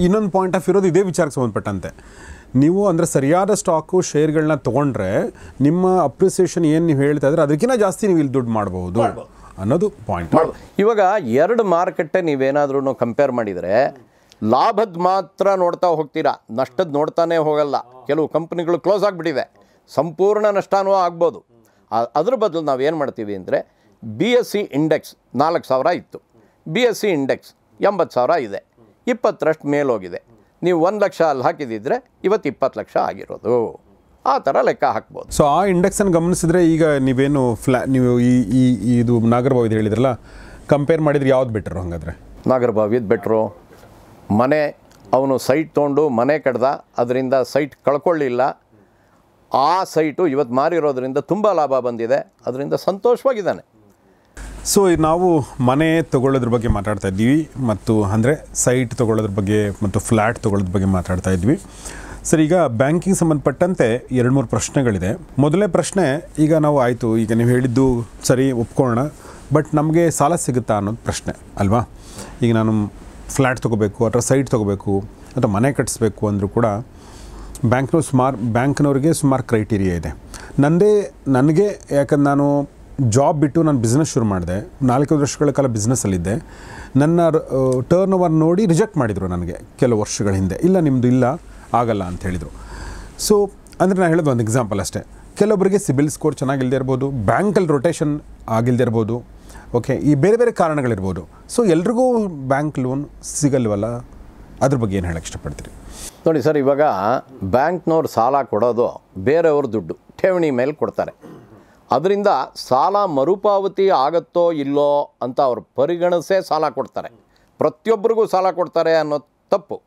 ಇನ್ನೊಂದು ಪಾಯಿಂಟ್ ಆಫ್ ಇರೋದು ಇದೇ ವಿಚಾರಕ್ಕೆ ಸಂಬಂಧಪಟ್ಟಂತೆ. ನೀವು ಅಂದರೆ ಸರಿಯಾದ ಸ್ಟಾಕು ಶೇರ್ಗಳನ್ನ ತೊಗೊಂಡ್ರೆ ನಿಮ್ಮ ಅಪ್ರಿಸಿಯೇಷನ್ ಏನು ನೀವು ಹೇಳ್ತಾ ಇದ್ರೆ ಅದಕ್ಕಿಂತ ಜಾಸ್ತಿ ನೀವು ಇಲ್ಲಿ ದುಡ್ಡು ಮಾಡ್ಬೋದು ಅನ್ನೋದು ಪಾಯಿಂಟ್. ಇವಾಗ 2 ಮಾರ್ಕೆಟ್ಟೆ ನೀವೇನಾದ್ರೂ ಕಂಪೇರ್ ಮಾಡಿದರೆ ಲಾಭದ ಮಾತ್ರ ನೋಡ್ತಾ ಹೋಗ್ತೀರಾ, ನಷ್ಟದ ನೋಡ್ತಾನೆ ಹೋಗಲ್ಲ. ಕೆಲವು ಕಂಪ್ನಿಗಳು ಕ್ಲೋಸ್ ಆಗಿಬಿಟ್ಟಿದೆ, ಸಂಪೂರ್ಣ ನಷ್ಟನೂ ಆಗ್ಬೋದು. ಅದ್ರ ಬದಲು ನಾವು ಏನು ಮಾಡ್ತೀವಿ ಅಂದರೆ BSE ಇಂಡೆಕ್ಸ್ 4,000 ಇತ್ತು, BSE ಇಂಡೆಕ್ಸ್ 80,000 ಇದೆ, 20ರಷ್ಟು ಮೇಲೋಗಿದೆ. ನೀವು 1 ಲಕ್ಷ ಅಲ್ಲಿ ಹಾಕಿದಿದ್ರೆ ಇವತ್ತು 20 ಲಕ್ಷ ಆಗಿರೋದು. ಆ ಥರ ಲೆಕ್ಕ ಹಾಕ್ಬೋದು. ಸೊ ಆ ಇಂಡೆಕ್ಸನ್ನು ಗಮನಿಸಿದ್ರೆ ಈಗ ನೀವೇನು ನೀವು ಇದು ನಾಗರಭಾವಿ ಹೇಳಿದ್ರಲ್ಲ, ಕಂಪೇರ್ ಮಾಡಿದ್ರೆ ಯಾವ್ದು ಬೆಟರು ಹಾಗಾದರೆ? ನಾಗರಭಾವಿದು ಬೆಟ್ರು. ಮನೆ ಅವನು ಸೈಟ್ ತೊಗೊಂಡು ಮನೆ ಕಡ್ದ, ಅದರಿಂದ ಸೈಟ್ ಕಳ್ಕೊಳ್ಳಿಲ್ಲ. ಆ ಸೈಟು ಇವತ್ತು ಮಾರಿರೋದ್ರಿಂದ ತುಂಬ ಲಾಭ ಬಂದಿದೆ, ಅದರಿಂದ ಸಂತೋಷವಾಗಿದ್ದಾನೆ. ಸೊ ನಾವು ಮನೆ ತೊಗೊಳ್ಳೋದ್ರ ಬಗ್ಗೆ ಮಾತಾಡ್ತಾ ಇದ್ವಿ, ಮತ್ತು ಅಂದರೆ ಸೈಟ್ ತೊಗೊಳ್ಳೋದ್ರ ಬಗ್ಗೆ ಮತ್ತು ಫ್ಲ್ಯಾಟ್ ತೊಗೊಳ್ಳೋದ್ರ ಬಗ್ಗೆ ಮಾತಾಡ್ತಾ ಇದ್ವಿ. ಸರ್, ಈಗ ಬ್ಯಾಂಕಿಂಗ್ ಸಂಬಂಧಪಟ್ಟಂತೆ 2-3 ಪ್ರಶ್ನೆಗಳಿದೆ. ಮೊದಲನೇ ಪ್ರಶ್ನೆ, ಈಗ ನಾವು ಆಯಿತು, ಈಗ ನೀವು ಹೇಳಿದ್ದು ಸರಿ ಒಪ್ಕೊಳ್ಳೋಣ, ಬಟ್ ನಮಗೆ ಸಾಲ ಸಿಗುತ್ತಾ ಅನ್ನೋದು ಪ್ರಶ್ನೆ ಅಲ್ವಾ? ಈಗ ನಾನು ಫ್ಲ್ಯಾಟ್ ತೊಗೋಬೇಕು ಅಥವಾ ಸೈಟ್ ತೊಗೋಬೇಕು ಅಥವಾ ಮನೆ ಕಟ್ಟಿಸ್ಬೇಕು ಅಂದರೂ ಕೂಡ ಬ್ಯಾಂಕ್ನವ್ರಿಗೆ ಸುಮಾರು ಕ್ರೈಟೀರಿಯಾ ಇದೆ. ನನಗೆ ಯಾಕಂದ್ರೆ ನಾನು ಜಾಬ್ ಬಿಟ್ಟು ನಾನು ಬಿಸ್ನೆಸ್ ಶುರು ಮಾಡಿದೆ, 4 ವರ್ಷಗಳ ಕಾಲ ಬಿಸ್ನೆಸ್ಸಲ್ಲಿದ್ದೆ. ನನ್ನ ಟರ್ನ್ ಓವರ್ ನೋಡಿ ರಿಜೆಕ್ಟ್ ಮಾಡಿದರು ನನಗೆ ಕೆಲವು ವರ್ಷಗಳ ಹಿಂದೆ. ಇಲ್ಲ, ನಿಮ್ಮದು ಇಲ್ಲ, ಆಗಲ್ಲ ಅಂತ ಹೇಳಿದರು. ಸೊ ಅಂದರೆ ನಾನು ಹೇಳೋದು ಒಂದು ಎಕ್ಸಾಂಪಲ್ ಅಷ್ಟೇ. ಕೆಲವೊಬ್ಬರಿಗೆ ಸಿಬಿಲ್ ಸ್ಕೋರ್ ಚೆನ್ನಾಗಿಲ್ಲದೆ ಇರ್ಬೋದು, ಬ್ಯಾಂಕಲ್ಲಿ ರೊಟೇಷನ್ ಆಗಿಲ್ಲದೆ ಇರ್ಬೋದು, ಓಕೆ, ಈ ಬೇರೆ ಬೇರೆ ಕಾರಣಗಳಿರ್ಬೋದು. ಸೊ ಎಲ್ರಿಗೂ ಬ್ಯಾಂಕ್ ಲೋನ್ ಸಿಗಲ್ವಲ್ಲ, ಅದ್ರ ಬಗ್ಗೆ ಏನು ಹೇಳಕ್ಕೆ ಇಷ್ಟಪಡ್ತೀರಿ? ನೋಡಿ ಸರ್, ಇವಾಗ ಬ್ಯಾಂಕ್ನವ್ರು ಸಾಲ ಕೊಡೋದು ಬೇರೆಯವ್ರ ದುಡ್ಡು ಠೇವಣಿ ಮೇಲೆ ಕೊಡ್ತಾರೆ. ಅದರಿಂದ ಸಾಲ ಮರುಪಾವತಿ ಆಗುತ್ತೋ ಇಲ್ಲೋ ಅಂತ ಅವ್ರು ಪರಿಗಣಿಸೇ ಸಾಲ ಕೊಡ್ತಾರೆ. ಪ್ರತಿಯೊಬ್ಬರಿಗೂ ಸಾಲ ಕೊಡ್ತಾರೆ ಅನ್ನೋದು ತಪ್ಪು.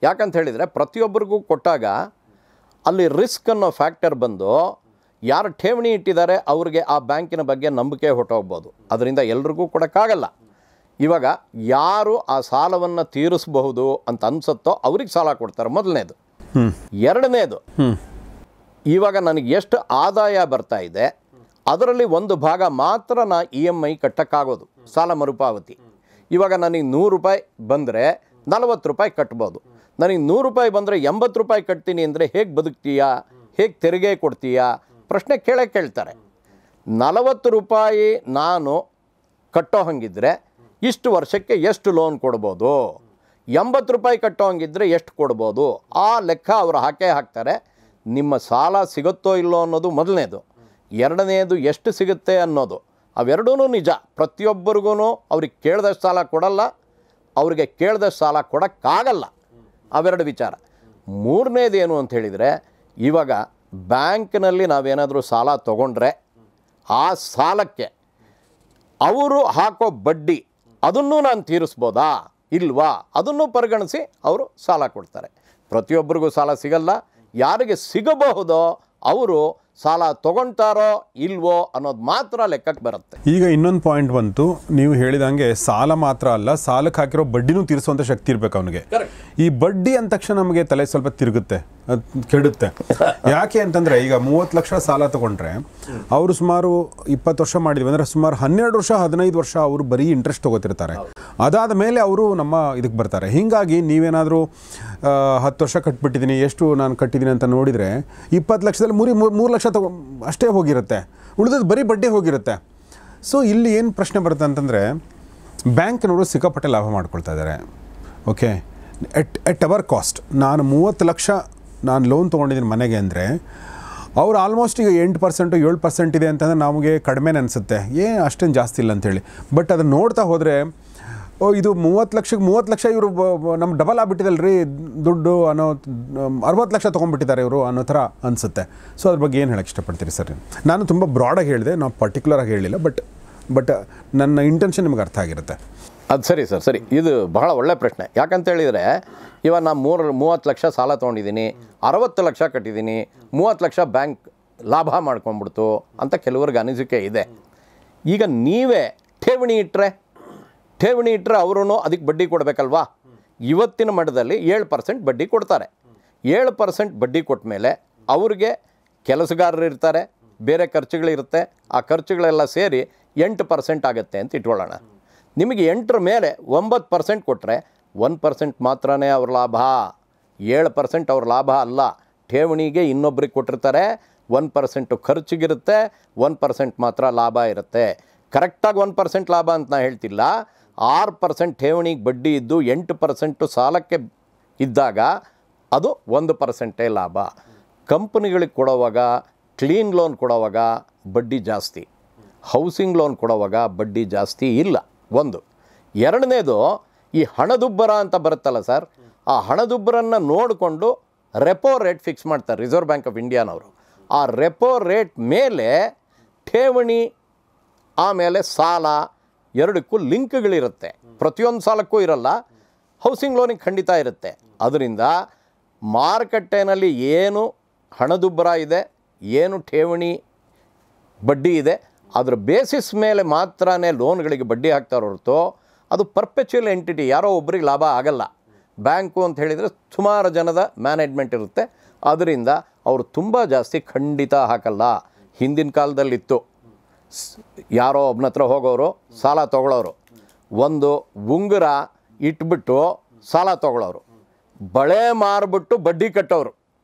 ಯಾಕಂತ ಹೇಳಿದರೆ, ಪ್ರತಿಯೊಬ್ಬರಿಗೂ ಕೊಟ್ಟಾಗ ಅಲ್ಲಿ ರಿಸ್ಕ್ ಅನ್ನೋ ಫ್ಯಾಕ್ಟರ್ ಬಂದು ಯಾರು ಠೇವಣಿ ಇಟ್ಟಿದ್ದಾರೆ ಅವ್ರಿಗೆ ಆ ಬ್ಯಾಂಕಿನ ಬಗ್ಗೆ ನಂಬಿಕೆ ಹೊಟ್ಟೋಗ್ಬೋದು. ಅದರಿಂದ ಎಲ್ರಿಗೂ ಕೊಡೋಕ್ಕಾಗಲ್ಲ. ಇವಾಗ ಯಾರು ಆ ಸಾಲವನ್ನು ತೀರಿಸಬಹುದು ಅಂತ ಅನಿಸುತ್ತೋ ಅವ್ರಿಗೆ ಸಾಲ ಕೊಡ್ತಾರೆ, ಮೊದಲನೇದು. ಎರಡನೇದು, ಇವಾಗ ನನಗೆ ಎಷ್ಟು ಆದಾಯ ಬರ್ತಾ ಇದೆ ಅದರಲ್ಲಿ ಒಂದು ಭಾಗ ಮಾತ್ರ ನಾ EMI ಕಟ್ಟೋಕ್ಕಾಗೋದು, ಸಾಲ ಮರುಪಾವತಿ. ಇವಾಗ ನನಗೆ 100 ರೂಪಾಯಿ ಬಂದರೆ 40 ರೂಪಾಯಿ ಕಟ್ಬೋದು. ನನಗೆ 100 ರೂಪಾಯಿ ಬಂದರೆ 80 ರೂಪಾಯಿ ಕಟ್ತೀನಿ ಅಂದರೆ ಹೇಗೆ ಬದುಕ್ತೀಯಾ, ಹೇಗೆ ತೆರಿಗೆ ಕೊಡ್ತೀಯಾ ಪ್ರಶ್ನೆ ಕೇಳ್ತಾರೆ. 40 ರೂಪಾಯಿ ನಾನು ಕಟ್ಟೋ ಹಂಗಿದ್ರೆ ಇಷ್ಟು ವರ್ಷಕ್ಕೆ ಎಷ್ಟು ಲೋನ್ ಕೊಡ್ಬೋದು, 80 ರೂಪಾಯಿ ಕಟ್ಟೋ ಹಂಗಿದ್ರೆ ಎಷ್ಟು ಕೊಡ್ಬೋದು, ಆ ಲೆಕ್ಕ ಅವರು ಹಾಕ್ತಾರೆ. ನಿಮ್ಮ ಸಾಲ ಸಿಗುತ್ತೋ ಇಲ್ಲೋ ಅನ್ನೋದು ಮೊದಲನೇದು. ಎರಡನೇದು, ಎಷ್ಟು ಸಿಗುತ್ತೆ ಅನ್ನೋದು. ಅವೆರಡೂ ನಿಜ. ಪ್ರತಿಯೊಬ್ಬರಿಗೂ ಅವ್ರಿಗೆ ಕೇಳಿದಷ್ಟು ಸಾಲ ಕೊಡಲ್ಲ, ಅವ್ರಿಗೆ ಕೇಳಿದಷ್ಟು ಸಾಲ ಕೊಡೋಕ್ಕಾಗಲ್ಲ. ಅವೆರಡು ವಿಚಾರ. ಮೂರನೇದೇನು ಅಂತ ಹೇಳಿದರೆ, ಇವಾಗ ಬ್ಯಾಂಕ್ನಲ್ಲಿ ನಾವೇನಾದರೂ ಸಾಲ ತೊಗೊಂಡ್ರೆ ಆ ಸಾಲಕ್ಕೆ ಅವರು ಹಾಕೋ ಬಡ್ಡಿ ಅದನ್ನು ನಾನು ತೀರಿಸ್ಬೋದಾ ಇಲ್ವಾ ಅದನ್ನು ಪರಿಗಣಿಸಿ ಅವರು ಸಾಲ ಕೊಡ್ತಾರೆ. ಪ್ರತಿಯೊಬ್ಬರಿಗೂ ಸಾಲ ಸಿಗಲ್ಲ. ಯಾರಿಗೆ ಸಿಗಬಹುದೋ ಅವರು ಸಾಲ ತೊಗೊಳ್ತಾರೋ ಇಲ್ವೋ ಅನ್ನೋದು ಮಾತ್ರ ಲೆಕ್ಕಕ್ಕೆ ಬರುತ್ತೆ. ಈಗ ಇನ್ನೊಂದು ಪಾಯಿಂಟ್ ಬಂತು, ನೀವು ಹೇಳಿದಂಗೆ ಸಾಲ ಮಾತ್ರ ಅಲ್ಲ, ಸಾಲಕ್ಕೆ ಹಾಕಿರೋ ಬಡ್ಡಿನೂ ತೀರಿಸುವಂಥ ಶಕ್ತಿ ಇರಬೇಕು ಅವನಿಗೆ. ಈ ಬಡ್ಡಿ ಅಂದ ತಕ್ಷಣ ನಮಗೆ ತಲೆ ಸ್ವಲ್ಪ ತಿರುಗುತ್ತೆ, ಕೆಡುತ್ತೆ. ಯಾಕೆ ಅಂತಂದರೆ, ಈಗ 30 ಲಕ್ಷ ಸಾಲ ತೊಗೊಂಡ್ರೆ ಅವರು ಸುಮಾರು 20 ವರ್ಷ ಮಾಡಿದ್ವಿ ಅಂದರೆ ಸುಮಾರು 12 ವರ್ಷ 15 ವರ್ಷ ಅವರು ಬರೀ ಇಂಟ್ರೆಸ್ಟ್ ತೊಗೋತಿರ್ತಾರೆ. ಅದಾದ ಮೇಲೆ ಅವರು ನಮ್ಮ ಇದಕ್ಕೆ ಬರ್ತಾರೆ. ಹೀಗಾಗಿ ನೀವೇನಾದರೂ 10 ವರ್ಷ ಕಟ್ಬಿಟ್ಟಿದ್ದೀನಿ, ಎಷ್ಟು ನಾನು ಕಟ್ಟಿದ್ದೀನಿ ಅಂತ ನೋಡಿದರೆ 20 ಲಕ್ಷದಲ್ಲಿ 3 ಲಕ್ಷ ಅಷ್ಟೇ ಹೋಗಿರುತ್ತೆ, ಉಳಿದದ್ದು ಬರೀ ಬಡ್ಡಿ ಹೋಗಿರುತ್ತೆ. ಸೊ ಇಲ್ಲಿ ಏನು ಪ್ರಶ್ನೆ ಬರುತ್ತೆ ಅಂತಂದರೆ, ಬ್ಯಾಂಕ್ನವರು ಸಿಕ್ಕಾಪಟ್ಟೆ ಲಾಭ ಮಾಡ್ಕೊಳ್ತಾ ಇದ್ದಾರೆ. ಓಕೆ, ಎಟ್ ಅವರ್ ಕಾಸ್ಟ್. ನಾನು 30 ಲಕ್ಷ ನಾನು ಲೋನ್ ತೊಗೊಂಡಿದ್ದೀನಿ ಮನೆಗೆ ಅಂದರೆ ಅವ್ರು ಆಲ್ಮೋಸ್ಟ್ ಈಗ 8% 7% ಇದೆ ಅಂತಂದರೆ ನಮಗೆ ಕಡಿಮೆ ಅನಿಸುತ್ತೆ, ಅಷ್ಟೇನು ಜಾಸ್ತಿ ಇಲ್ಲ ಅಂಥೇಳಿ. ಬಟ್ ಅದನ್ನು ನೋಡ್ತಾ ಹೋದರೆ, ಇದು 30 ಲಕ್ಷ ಇವರು ನಮ್ಮ ಡಬಲ್ ಆಗಿಬಿಟ್ಟಿದಲ್ಲ ರೀ ದುಡ್ಡು ಅನ್ನೋ, 60 ಲಕ್ಷ ತೊಗೊಂಡ್ಬಿಟ್ಟಿದ್ದಾರೆ ಇವರು ಅನ್ನೋ ಥರ ಅನಿಸುತ್ತೆ. ಸೊ ಅದ್ರ ಬಗ್ಗೆ ಏನು ಹೇಳಕ್ಕೆ ಇಷ್ಟಪಡ್ತೀರಿ ಸರ್? ನಾನು ತುಂಬ ಬ್ರಾಡಾಗಿ ಹೇಳಿದೆ, ನಾವು ಪರ್ಟಿಕ್ಯುಲರಾಗಿ ಹೇಳಿಲ್ಲ, ಬಟ್ ನನ್ನ ಇಂಟೆನ್ಷನ್ ನಿಮ್ಗೆ ಅರ್ಥ ಆಗಿರುತ್ತೆ. ಅದು ಸರಿ ಸರ್, ಸರಿ. ಇದು ಬಹಳ ಒಳ್ಳೆ ಪ್ರಶ್ನೆ. ಯಾಕಂತೇಳಿದರೆ, ಇವಾಗ ನಾನು 30 ಲಕ್ಷ ಸಾಲ ತೊಗೊಂಡಿದ್ದೀನಿ, 60 ಲಕ್ಷ ಕಟ್ಟಿದ್ದೀನಿ, 30 ಲಕ್ಷ ಬ್ಯಾಂಕ್ ಲಾಭ ಮಾಡ್ಕೊಂಡ್ಬಿಡ್ತು ಅಂತ ಕೆಲವ್ರಿಗೆ ಅನಿಸಿಕೆ ಇದೆ. ಈಗ ನೀವೇ ಠೇವಣಿ ಇಟ್ಟರೆ ಅವರೂ ಅದಕ್ಕೆ ಬಡ್ಡಿ ಕೊಡಬೇಕಲ್ವಾ? ಇವತ್ತಿನ ಮಟ್ಟದಲ್ಲಿ 7% ಬಡ್ಡಿ ಕೊಡ್ತಾರೆ. 7% ಬಡ್ಡಿ ಕೊಟ್ಟ ಮೇಲೆ ಅವ್ರಿಗೆ ಕೆಲಸಗಾರರು ಇರ್ತಾರೆ, ಬೇರೆ ಖರ್ಚುಗಳಿರುತ್ತೆ. ಆ ಖರ್ಚುಗಳೆಲ್ಲ ಸೇರಿ 8% ಆಗುತ್ತೆ ಅಂತ ಇಟ್ಕೊಳ್ಳೋಣ. ನಿಮಗೆ 8ರ ಮೇಲೆ 9% ಕೊಟ್ಟರೆ 1% ಮಾತ್ರನೇ ಅವ್ರ ಲಾಭ, 7% ಅವ್ರ ಲಾಭ ಅಲ್ಲ. ಠೇವಣಿಗೆ ಇನ್ನೊಬ್ರಿಗೆ ಕೊಟ್ಟಿರ್ತಾರೆ, 1% ಖರ್ಚಿಗಿರುತ್ತೆ, 1% ಮಾತ್ರ ಲಾಭ ಇರುತ್ತೆ. ಕರೆಕ್ಟಾಗಿ 1% ಲಾಭ ಅಂತ ನಾನು ಹೇಳ್ತಿಲ್ಲ. 6% ಠೇವಣಿಗೆ ಬಡ್ಡಿ ಇದ್ದು 8% ಸಾಲಕ್ಕೆ ಇದ್ದಾಗ ಅದು 1% ಲಾಭ. ಕಂಪ್ನಿಗಳಿಗೆ ಕೊಡೋವಾಗ, ಕ್ಲೀನ್ ಲೋನ್ ಕೊಡೋವಾಗ ಬಡ್ಡಿ ಜಾಸ್ತಿ, ಹೌಸಿಂಗ್ ಲೋನ್ ಕೊಡೋವಾಗ ಬಡ್ಡಿ ಜಾಸ್ತಿ ಇಲ್ಲ. ಒಂದು. ಎರಡನೇದು, ಈ ಹಣದುಬ್ಬರ ಅಂತ ಬರುತ್ತಲ್ಲ ಸರ್, ಆ ಹಣದುಬ್ಬರನ್ನು ನೋಡಿಕೊಂಡು ರೆಪೋ ರೇಟ್ ಫಿಕ್ಸ್ ಮಾಡ್ತಾರೆ ರಿಸರ್ವ್ ಬ್ಯಾಂಕ್ ಆಫ್ ಇಂಡಿಯಾನವರು. ಆ ರೆಪೋ ರೇಟ್ ಮೇಲೆ ಠೇವಣಿ ಆಮೇಲೆ ಸಾಲ ಎರಡಕ್ಕೂ ಲಿಂಕ್ಗಳಿರುತ್ತೆ. ಪ್ರತಿಯೊಂದು ಸಾಲಕ್ಕೂ ಇರಲ್ಲ, ಹೌಸಿಂಗ್ ಲೋನಿಗೆ ಖಂಡಿತ ಇರುತ್ತೆ. ಅದರಿಂದ ಮಾರುಕಟ್ಟೆನಲ್ಲಿ ಏನು ಹಣದುಬ್ಬರ ಇದೆ, ಏನು ಠೇವಣಿ ಬಡ್ಡಿ ಇದೆ, ಅದರ ಬೇಸಿಸ್ ಮೇಲೆ ಮಾತ್ರನೇ ಲೋನ್ಗಳಿಗೆ ಬಡ್ಡಿ ಹಾಕ್ತಾರೆ ಹೊರತು ಅದು ಪರ್ಪೆಚುಯಲ್ ಎಂಟಿಟಿ, ಯಾರೋ ಒಬ್ಬರಿಗೆ ಲಾಭ ಆಗಲ್ಲ. ಬ್ಯಾಂಕು ಅಂತ ಹೇಳಿದರೆ ಸುಮಾರು ಜನದ ಮ್ಯಾನೇಜ್ಮೆಂಟ್ ಇರುತ್ತೆ, ಅದರಿಂದ ಅವರು ತುಂಬ ಜಾಸ್ತಿ ಖಂಡಿತ ಹಾಕಲ್ಲ. ಹಿಂದಿನ ಕಾಲದಲ್ಲಿತ್ತು, ಯಾರೋ ಒಬ್ಬನ ಹತ್ರ ಹೋಗೋರು ಸಾಲ ತೊಗೊಳೋರು, ಒಂದು ಉಂಗುರ ಇಟ್ಬಿಟ್ಟು ಸಾಲ ತೊಗೊಳೋರು, ಬಳೆ ಮಾರ್ಬಿಟ್ಟು ಬಡ್ಡಿ ಕಟ್ಟೋರು.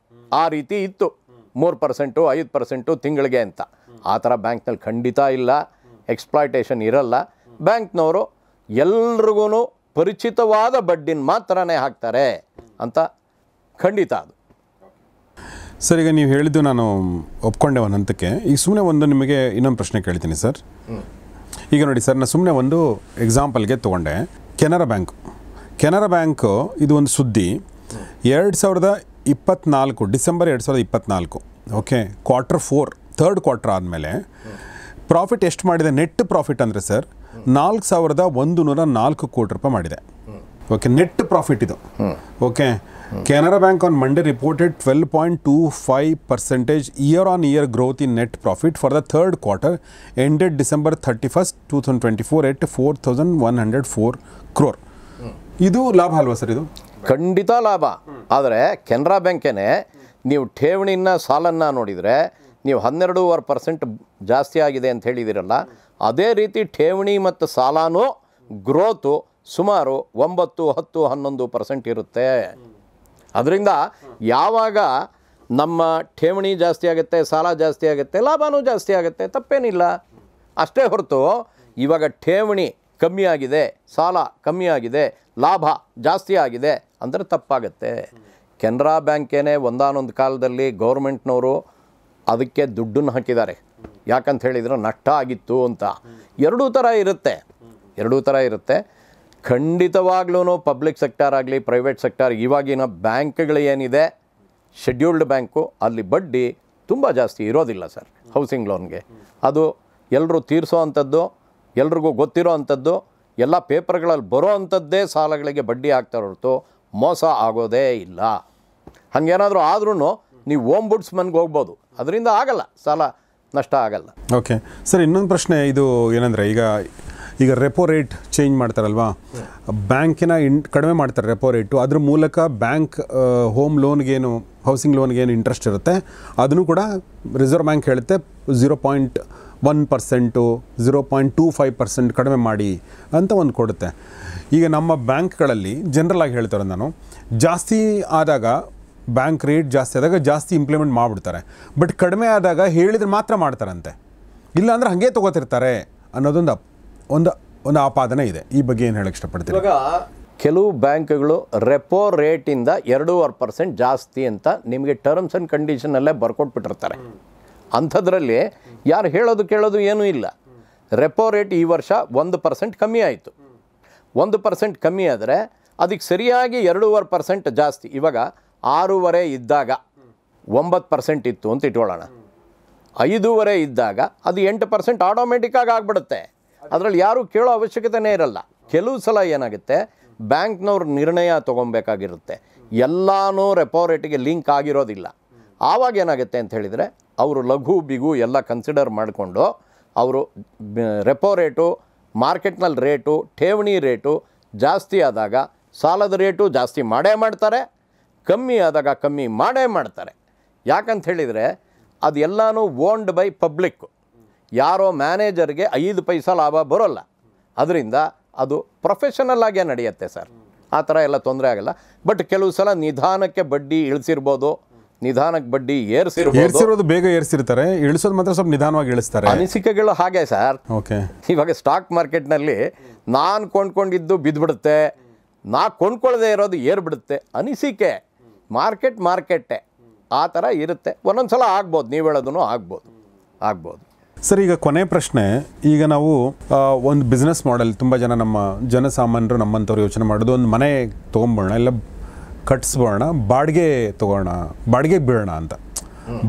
ಆ ರೀತಿ ಇತ್ತು, 3%, 5% ತಿಂಗಳಿಗೆ ಅಂತ. ಆ ಥರ ಬ್ಯಾಂಕ್ನಲ್ಲಿ ಖಂಡಿತ ಇಲ್ಲ, ಎಕ್ಸ್ಪ್ಲಾಯ್ಟೇಷನ್ ಇರಲ್ಲ. ಬ್ಯಾಂಕ್ನವರು ಎಲ್ರಿಗೂ ಪರಿಚಿತವಾದ ಬಡ್ಡಿನ ಮಾತ್ರನೇ ಹಾಕ್ತಾರೆ ಅಂತ ಖಂಡಿತ ಅದು. ಸರ್, ಈಗ ನೀವು ಹೇಳಿದ್ದು ನಾನು ಒಪ್ಕೊಂಡೆ ಒಂದು ಹಂತಕ್ಕೆ. ಈಗ ಸುಮ್ಮನೆ ಒಂದು ನಿಮಗೆ ಇನ್ನೊಂದು ಪ್ರಶ್ನೆ ಕೇಳ್ತೀನಿ ಸರ್. ಈಗ ನೋಡಿ ಸರ್, ನಾನು ಸುಮ್ಮನೆ ಒಂದು ಎಕ್ಸಾಂಪಲ್ಗೆ ತೊಗೊಂಡೆ. ಕೆನರಾ ಬ್ಯಾಂಕು ಇದು ಒಂದು ಸುದ್ದಿ 2024 December 2024, okay, Q4 3rd quarter ಆದಮೇಲೆ ಪ್ರಾಫಿಟ್ ಎಷ್ಟು ಮಾಡಿದೆ? ನೆಟ್ ಪ್ರಾಫಿಟ್ ಅಂದರೆ ಸರ್ 4,104 ಕೋಟಿ ರೂಪಾಯಿ ಮಾಡಿದೆ. ಓಕೆ, ನೆಟ್ ಪ್ರಾಫಿಟ್ ಇದು. Okay, Canara bank on Monday reported 12.25% year-on-year growth in net profit for the 3rd quarter ended December 31st, 2024 at 4,104 crore. ಇದು ಲಾಭ ಅಲ್ವಾ ಸರ್? ಇದು ಖಂಡಿತ ಲಾಭ. ಆದರೆ ಕೆನರಾ ಬ್ಯಾಂಕೇನೆ ನೀವು ಠೇವಣಿನ ಸಾಲನ್ನು ನೋಡಿದರೆ ನೀವು 12.5% ಜಾಸ್ತಿ ಆಗಿದೆ ಅಂತ ಹೇಳಿದಿರಲ್ಲ, ಅದೇ ರೀತಿ ಠೇವಣಿ ಮತ್ತು ಸಾಲನೂ ಗ್ರೋತು ಸುಮಾರು 9, 10, 11% ಇರುತ್ತೆ. ಅದರಿಂದ ಯಾವಾಗ ನಮ್ಮ ಠೇವಣಿ ಜಾಸ್ತಿ ಆಗುತ್ತೆ, ಸಾಲ ಜಾಸ್ತಿ ಆಗುತ್ತೆ, ಲಾಭನೂ ಜಾಸ್ತಿ ಆಗುತ್ತೆ, ತಪ್ಪೇನಿಲ್ಲ. ಅಷ್ಟೇ ಹೊರತು ಇವಾಗ ಠೇವಣಿ ಕಮ್ಮಿ ಆಗಿದೆ, ಸಾಲ ಕಮ್ಮಿ ಆಗಿದೆ, ಲಾಭ ಜಾಸ್ತಿ ಆಗಿದೆ ಅಂದರೆ ತಪ್ಪಾಗತ್ತೆ. ಕೆನರಾ ಬ್ಯಾಂಕೇನೆ ಒಂದಾನೊಂದು ಕಾಲದಲ್ಲಿ ಗೌರ್ಮೆಂಟ್ನವರು ಅದಕ್ಕೆ ದುಡ್ಡನ್ನು ಹಾಕಿದ್ದಾರೆ. ಯಾಕಂತ ಹೇಳಿದರೆ ನಷ್ಟ ಆಗಿತ್ತು ಅಂತ. ಎರಡೂ ಥರ ಇರುತ್ತೆ. ಖಂಡಿತವಾಗ್ಲೂ ಪಬ್ಲಿಕ್ ಸೆಕ್ಟರ್ ಆಗಲಿ ಪ್ರೈವೇಟ್ ಸೆಕ್ಟರ್, ಇವಾಗಿನ ಬ್ಯಾಂಕ್ಗಳು ಏನಿದೆ ಶೆಡ್ಯೂಲ್ಡ್ ಬ್ಯಾಂಕು, ಅಲ್ಲಿ ಬಡ್ಡಿ ತುಂಬ ಜಾಸ್ತಿ ಇರೋದಿಲ್ಲ ಸರ್. ಹೌಸಿಂಗ್ ಲೋನ್ಗೆ ಅದು ಎಲ್ಲರೂ ತೀರಿಸೋ ಅಂಥದ್ದು, ಎಲ್ರಿಗೂ ಗೊತ್ತಿರೋ ಅಂಥದ್ದು, ಎಲ್ಲ ಪೇಪರ್ಗಳಲ್ಲಿ ಬರೋ ಅಂಥದ್ದೇ ಸಾಲಗಳಿಗೆ ಬಡ್ಡಿ ಹಾಕ್ತಾರೆ ಹೊರತು ಮೋಸ ಆಗೋದೇ ಇಲ್ಲ. ಹಾಗೇನಾದರೂ ಆದ್ರೂ ನೀವು ಓಂಬುಡ್ಸ್ಮನ್ಗೆ ಹೋಗ್ಬೋದು, ಅದರಿಂದ ಆಗಲ್ಲ, ಸಾಲ ನಷ್ಟ ಆಗಲ್ಲ. ಓಕೆ ಸರ್, ಇನ್ನೊಂದು ಪ್ರಶ್ನೆ ಇದು ಏನಂದರೆ, ಈಗ ರೆಪೋ ರೇಟ್ ಚೇಂಜ್ ಮಾಡ್ತಾರಲ್ವಾ, ಬ್ಯಾಂಕಿನ ಕಡಿಮೆ ಮಾಡ್ತಾರೆ ರೆಪೋ ರೇಟು. ಅದ್ರ ಮೂಲಕ ಬ್ಯಾಂಕ್ ಹೋಮ್ ಲೋನ್ಗೇನು, ಹೌಸಿಂಗ್ ಲೋನ್ಗೇನು ಇಂಟ್ರೆಸ್ಟ್ ಇರುತ್ತೆ ಅದನ್ನು ಕೂಡ ರಿಸರ್ವ್ ಬ್ಯಾಂಕ್ ಹೇಳುತ್ತೆ 0.1%, 0.25% ಕಡಿಮೆ ಮಾಡಿ ಅಂತ ಒಂದು ಕೊಡುತ್ತೆ. ಈಗ ನಮ್ಮ ಬ್ಯಾಂಕ್ಗಳಲ್ಲಿ ಜನರಲಾಗಿ ಹೇಳ್ತಾರೆ, ನಾನು ಜಾಸ್ತಿ ಆದಾಗ ಬ್ಯಾಂಕ್ ರೇಟ್ ಜಾಸ್ತಿ ಆದಾಗ ಜಾಸ್ತಿ ಇಂಪ್ಲಿಮೆಂಟ್ ಮಾಡಿಬಿಡ್ತಾರೆ, ಬಟ್ ಕಡಿಮೆ ಆದಾಗ ಹೇಳಿದ್ರೆ ಮಾತ್ರ ಮಾಡ್ತಾರಂತೆ, ಇಲ್ಲಾಂದರೆ ಹಾಗೆ ತೊಗೋತಿರ್ತಾರೆ ಅನ್ನೋದೊಂದು ಒಂದು ಆಪಾದನೆ ಇದೆ. ಈ ಬಗ್ಗೆ ಏನು ಹೇಳಕ್ಕೆ ಇಷ್ಟಪಡ್ತೀನಿ? ಇವಾಗ ಕೆಲವು ಬ್ಯಾಂಕ್ಗಳು ರೆಪೋ ರೇಟಿಂದ 2.5% ಜಾಸ್ತಿ ಅಂತ ನಿಮಗೆ ಟರ್ಮ್ಸ್ ಆ್ಯಂಡ್ ಕಂಡೀಷನಲ್ಲೇ ಬರ್ಕೊಟ್ಬಿಟ್ಟಿರ್ತಾರೆ. ಅಂಥದ್ರಲ್ಲಿ ಯಾರು ಹೇಳೋದು ಕೇಳೋದು ಏನೂ ಇಲ್ಲ. ರೆಪೋ ರೇಟ್ ಈ ವರ್ಷ 1% ಕಮ್ಮಿ ಆಯಿತು. 1% ಕಮ್ಮಿ ಆದರೆ ಅದಕ್ಕೆ ಸರಿಯಾಗಿ 2.5% ಜಾಸ್ತಿ. ಇವಾಗ 6.5 ಇದ್ದಾಗ 9% ಇತ್ತು ಅಂತ ಇಟ್ಕೊಳ್ಳೋಣ, 5.5 ಇದ್ದಾಗ ಅದು 8% ಆಟೋಮೆಟಿಕ್ಕಾಗಿ ಆಗಿಬಿಡುತ್ತೆ. ಅದರಲ್ಲಿ ಯಾರೂ ಕೇಳೋ ಅವಶ್ಯಕತೆನೇ ಇರಲ್ಲ. ಕೆಲವು ಸಲ ಏನಾಗುತ್ತೆ, ಬ್ಯಾಂಕ್ನವ್ರ ನಿರ್ಣಯ ತೊಗೊಬೇಕಾಗಿರುತ್ತೆ, ಎಲ್ಲನೂ ರೆಪೋ ರೇಟಿಗೆ ಲಿಂಕ್ ಆಗಿರೋದಿಲ್ಲ. ಆವಾಗ ಏನಾಗುತ್ತೆ ಅಂತ ಹೇಳಿದರೆ, ಅವರು ಲಘು ಬಿಗು ಎಲ್ಲ ಕನ್ಸಿಡರ್ ಮಾಡಿಕೊಂಡು ಅವರು ರೆಪೋ ರೇಟು, ಮಾರ್ಕೆಟ್ನಲ್ಲಿ ರೇಟು, ಠೇವಣಿ ರೇಟು ಜಾಸ್ತಿ ಆದಾಗ ಸಾಲದ ರೇಟು ಜಾಸ್ತಿ ಮಾಡೇ ಮಾಡ್ತಾರೆ, ಕಮ್ಮಿ ಆದಾಗ ಕಮ್ಮಿ ಮಾಡೇ ಮಾಡ್ತಾರೆ. ಯಾಕಂತ ಹೇಳಿದರೆ ಅದು ಎಲ್ಲನೂ ಓನ್ಡ್ ಬೈ ಪಬ್ಲಿಕ್ಕು, ಯಾರೋ ಮ್ಯಾನೇಜರ್ಗೆ 5 ಪೈಸಾ ಲಾಭ ಬರೋಲ್ಲ. ಅದರಿಂದ ಅದು ಪ್ರೊಫೆಷನಲ್ ಆಗೇ ನಡೆಯುತ್ತೆ ಸರ್, ಆ ಥರ ಎಲ್ಲ ತೊಂದರೆ ಆಗಲ್ಲ. ಬಟ್ ಕೆಲವು ಸಲ ನಿಧಾನಕ್ಕೆ ಬಡ್ಡಿ ಇಳಿಸಿರ್ಬೋದು, ನಿಧಾನಕ್ಕೆ ಬಡ್ಡಿ ಏರಿಸಿರೋದು, ಬೇಗ ಏರಿಸಿರ್ತಾರೆ, ಇಳಿಸೋದು ಮಾತ್ರ ಸ್ವಲ್ಪ ನಿಧಾನವಾಗಿ ಇಳಿಸ್ತಾರೆ. ಅನಿಸಿಕೆಗಳು ಹಾಗೆ ಸರ್. ಓಕೆ, ಇವಾಗ ಸ್ಟಾಕ್ ಮಾರ್ಕೆಟ್ನಲ್ಲಿ ನಾನು ಕೊಂಡ್ಕೊಂಡಿದ್ದು ಬಿದ್ದುಬಿಡುತ್ತೆ, ನಾ ಕೊಂಡ್ಕೊಳ್ಳದೆ ಇರೋದು ಏರ್ಬಿಡುತ್ತೆ, ಅನಿಸಿಕೆ. ಮಾರ್ಕೆಟ್ಟೆ ಆ ಥರ ಇರುತ್ತೆ. ಒಂದೊಂದು ಸಲ ಆಗ್ಬೋದು, ನೀವು ಹೇಳೋದೂ ಆಗ್ಬೋದು. ಸರ್, ಈಗ ಕೊನೆ ಪ್ರಶ್ನೆ. ಈಗ ನಾವು ಒಂದು ಬಿಸ್ನೆಸ್ ಮಾಡೆಲ್, ತುಂಬ ಜನ ನಮ್ಮ ಜನಸಾಮಾನ್ಯರು ನಮ್ಮಂಥವ್ರು ಯೋಚನೆ ಮಾಡೋದು, ಒಂದು ಮನೆ ತೊಗೊಂಬೋಣ, ಇಲ್ಲ ಕಟ್ಸ್ಬೋಣ, ಬಾಡಿಗೆ ತೊಗೋಣ, ಬಾಡಿಗೆ ಬೀಳೋಣ ಅಂತ.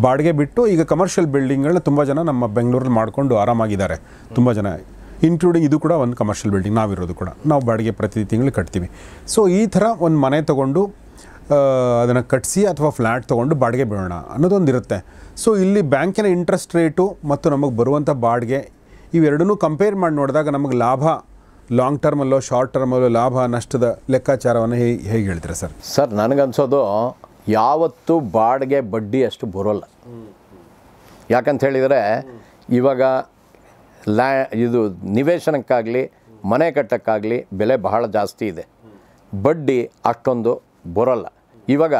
ಬಾಡಿಗೆ ಬಿಟ್ಟು ಈಗ ಕಮರ್ಷಿಯಲ್ ಬಿಲ್ಡಿಂಗ್ಗಳನ್ನ ತುಂಬ ಜನ ನಮ್ಮ ಬೆಂಗಳೂರಲ್ಲಿ ಮಾಡಿಕೊಂಡು ಆರಾಮಾಗಿದ್ದಾರೆ. ತುಂಬ ಜನ, ಇನ್ಕ್ಲೂಡಿಂಗ್ ಇದು ಕೂಡ ಒಂದು ಕಮರ್ಷಿಯಲ್ ಬಿಲ್ಡಿಂಗ್, ನಾವಿರೋದು ಕೂಡ ನಾವು ಬಾಡಿಗೆ ಪ್ರತಿ ತಿಂಗಳು ಕಟ್ತೀವಿ. ಸೊ ಈ ಥರ ಒಂದು ಮನೆ ತೊಗೊಂಡು ಅದನ್ನು ಕಟ್ಟಿಸಿ ಅಥವಾ ಫ್ಲ್ಯಾಟ್ ತೊಗೊಂಡು ಬಾಡಿಗೆ ಬೀಳೋಣ ಅನ್ನೋದೊಂದಿರುತ್ತೆ. ಸೊ ಇಲ್ಲಿ ಬ್ಯಾಂಕಿನ ಇಂಟ್ರೆಸ್ಟ್ ರೇಟು ಮತ್ತು ನಮಗೆ ಬರುವಂಥ ಬಾಡಿಗೆ ಇವೆರಡನ್ನೂ ಕಂಪೇರ್ ಮಾಡಿ ನೋಡಿದಾಗ ನಮಗೆ ಲಾಭ ಲಾಂಗ್ ಟರ್ಮಲ್ಲೋ ಶಾರ್ಟ್ ಟರ್ಮಲ್ಲೋ ಲಾಭ ನಷ್ಟದ ಲೆಕ್ಕಾಚಾರವನ್ನು ಹೇಗೆ ಹೇಳ್ತೀರಾ ಸರ್? ಸರ್, ನನಗನ್ಸೋದು ಯಾವತ್ತೂ ಬಾಡಿಗೆ ಬಡ್ಡಿ ಅಷ್ಟು ಬರೋಲ್ಲ. ಯಾಕಂತ ಹೇಳಿದರೆ ಇವಾಗ ಇದು ನಿವೇಶನಕ್ಕಾಗಲಿ ಮನೆ ಕಟ್ಟೋಕ್ಕಾಗಲಿ ಬೆಲೆ ಬಹಳ ಜಾಸ್ತಿ ಇದೆ, ಬಡ್ಡಿ ಅಷ್ಟೊಂದು ಬರೋಲ್ಲ. ಇವಾಗ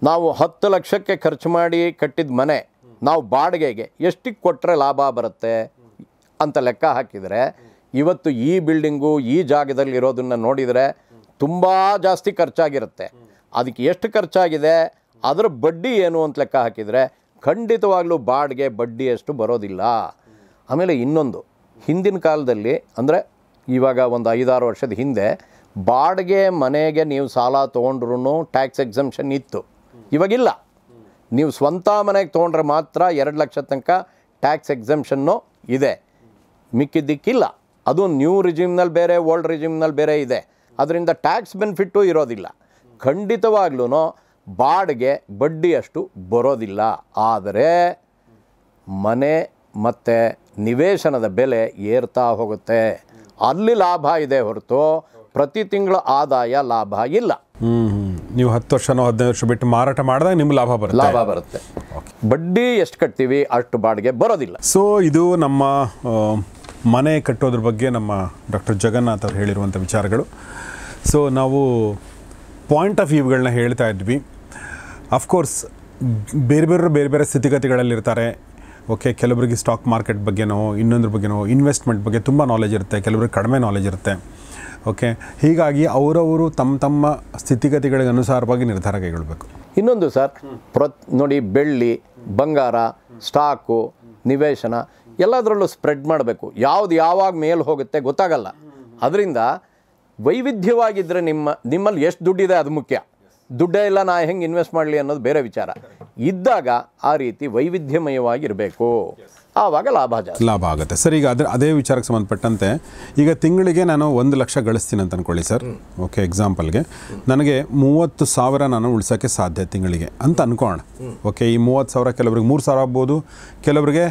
ನಾವು 10 ಲಕ್ಷಕ್ಕೆ ಖರ್ಚು ಮಾಡಿ ಕಟ್ಟಿದ ಮನೆ ನಾವು ಬಾಡಿಗೆಗೆ ಎಷ್ಟಿಗೆ ಕೊಟ್ಟರೆ ಲಾಭ ಬರುತ್ತೆ ಅಂತ ಲೆಕ್ಕ ಹಾಕಿದರೆ ಇವತ್ತು ಈ ಬಿಲ್ಡಿಂಗು ಈ ಜಾಗದಲ್ಲಿ ಇರೋದನ್ನು ನೋಡಿದರೆ ತುಂಬ ಜಾಸ್ತಿ ಖರ್ಚಾಗಿರುತ್ತೆ. ಅದಕ್ಕೆ ಎಷ್ಟು ಖರ್ಚಾಗಿದೆ, ಅದರ ಬಡ್ಡಿ ಏನು ಅಂತ ಲೆಕ್ಕ ಹಾಕಿದರೆ ಖಂಡಿತವಾಗ್ಲೂ ಬಾಡಿಗೆ ಬಡ್ಡಿ ಅಷ್ಟು ಬರೋದಿಲ್ಲ. ಆಮೇಲೆ ಇನ್ನೊಂದು, ಹಿಂದಿನ ಕಾಲದಲ್ಲಿ ಅಂದರೆ ಇವಾಗ ಒಂದು 5-6 ವರ್ಷದ ಹಿಂದೆ ಬಾಡಿಗೆ ಮನೆಗೆ ನೀವು ಸಾಲ ತೊಗೊಂಡ್ರೂ ಟ್ಯಾಕ್ಸ್ ಎಕ್ಸಂಪ್ಷನ್ ಇತ್ತು. ಇವಾಗಿಲ್ಲ. ನೀವು ಸ್ವಂತ ಮನೆಗೆ ತೊಗೊಂಡ್ರೆ ಮಾತ್ರ 2 ಲಕ್ಷ ತನಕ ಟ್ಯಾಕ್ಸ್ ಎಕ್ಸಂಪ್ಷನ್ನು ಇದೆ, ಮಿಕ್ಕಿದ್ದಕ್ಕಿಲ್ಲ. ಅದು ನ್ಯೂ ರಿಜಿಮ್ನಲ್ಲಿ ಬೇರೆ, ಓಲ್ಡ್ ರಿಜಿಮ್ನಲ್ಲಿ ಬೇರೆ ಇದೆ. ಅದರಿಂದ ಟ್ಯಾಕ್ಸ್ ಬೆನಿಫಿಟ್ಟು ಇರೋದಿಲ್ಲ. ಖಂಡಿತವಾಗ್ಲೂ ಬಾಡಿಗೆ ಬಡ್ಡಿ ಅಷ್ಟು ಬರೋದಿಲ್ಲ. ಆದರೆ ಮನೆ ಮತ್ತು ನಿವೇಶನದ ಬೆಲೆ ಏರ್ತಾ ಹೋಗುತ್ತೆ, ಅಲ್ಲಿ ಲಾಭ ಇದೆ ಹೊರತು ಪ್ರತಿ ತಿಂಗಳ ಆದಾಯ ಲಾಭ ಇಲ್ಲ. ನೀವು 10 ವರ್ಷನೋ 15 ವರ್ಷ ಬಿಟ್ಟು ಮಾರಾಟ ಮಾಡಿದಾಗ ನಿಮ್ಗೆ ಲಾಭ ಬರುತ್ತೆ. ಬಡ್ಡಿ ಎಷ್ಟು ಕಟ್ತೀವಿ ಅಷ್ಟು ಬಾಡಿಗೆ ಬರೋದಿಲ್ಲ. ಸೊ ಇದು ನಮ್ಮ ಮನೆ ಕಟ್ಟೋದ್ರ ಬಗ್ಗೆ ನಮ್ಮ ಡಾಕ್ಟರ್ ಜಗನ್ನಾಥ್ ಅವರು ಹೇಳಿರುವಂಥ ವಿಚಾರಗಳು. ಸೊ ನಾವು ಪಾಯಿಂಟ್ ಆಫ್ ವ್ಯೂಗಳನ್ನ ಹೇಳ್ತಾ ಇದ್ವಿ. ಅಫ್ಕೋರ್ಸ್ ಬೇರೆ ಬೇರೆ ಸ್ಥಿತಿಗತಿಗಳಲ್ಲಿರ್ತಾರೆ. ಓಕೆ, ಕೆಲವರಿಗೆ ಸ್ಟಾಕ್ ಮಾರ್ಕೆಟ್ ಬಗ್ಗೆನೋ ಇನ್ನೊಂದ್ರ ಬಗ್ಗೆನೋ ಇನ್ವೆಸ್ಟ್ಮೆಂಟ್ ಬಗ್ಗೆ ತುಂಬ ನಾಲೆಜ್ ಇರುತ್ತೆ, ಕೆಲವರಿಗೆ ಕಡಿಮೆ ನಾಲೆಜ್ ಇರುತ್ತೆ. ಓಕೆ, ಹೀಗಾಗಿ ಅವರವರು ತಮ್ಮ ಸ್ಥಿತಿಗತಿಗಳಿಗೆ ಅನುಸಾರವಾಗಿ ನಿರ್ಧಾರ ಕೈಗೊಳ್ಳಬೇಕು. ಇನ್ನೊಂದು ಸರ್, ನೋಡಿ, ಬೆಳ್ಳಿ, ಬಂಗಾರ, ಸ್ಟಾಕು, ನಿವೇಶನ ಎಲ್ಲದರಲ್ಲೂ ಸ್ಪ್ರೆಡ್ ಮಾಡಬೇಕು. ಯಾವುದು ಯಾವಾಗ ಮೇಲೆ ಹೋಗುತ್ತೆ ಗೊತ್ತಾಗಲ್ಲ. ಅದರಿಂದ ವೈವಿಧ್ಯವಾಗಿದ್ದರೆ ನಿಮ್ಮಲ್ಲಿ ಎಷ್ಟು ದುಡ್ಡಿದೆ ಅದು ಮುಖ್ಯ. ದುಡ್ಡೇ ಇಲ್ಲ, ನಾ ಹೆಂಗೆ ಇನ್ವೆಸ್ಟ್ ಮಾಡಲಿ ಅನ್ನೋದು ಬೇರೆ ವಿಚಾರ. ಇದ್ದಾಗ ಆ ರೀತಿ ವೈವಿಧ್ಯಮಯವಾಗಿರಬೇಕು, ಆವಾಗ ಲಾಭ ಆಗುತ್ತೆ ಸರ್. ಈಗ ಅದೇ ವಿಚಾರಕ್ಕೆ ಸಂಬಂಧಪಟ್ಟಂತೆ ಈಗ ತಿಂಗಳಿಗೆ ನಾನು 1 ಲಕ್ಷ ಗಳಿಸ್ತೀನಿ ಅಂತ ಅಂದ್ಕೊಳ್ಳಿ ಸರ್. ಓಕೆ, ಎಕ್ಸಾಂಪಲ್ಗೆ ನನಗೆ 30,000 ನಾನು ಉಳಿಸೋಕ್ಕೆ ಸಾಧ್ಯ ತಿಂಗಳಿಗೆ ಅಂತ ಅನ್ಕೋಣ. ಓಕೆ, ಈ 30,000 ಕೆಲವ್ರಿಗೆ 3,000 ಆಗ್ಬೋದು, ಕೆಲವರಿಗೆ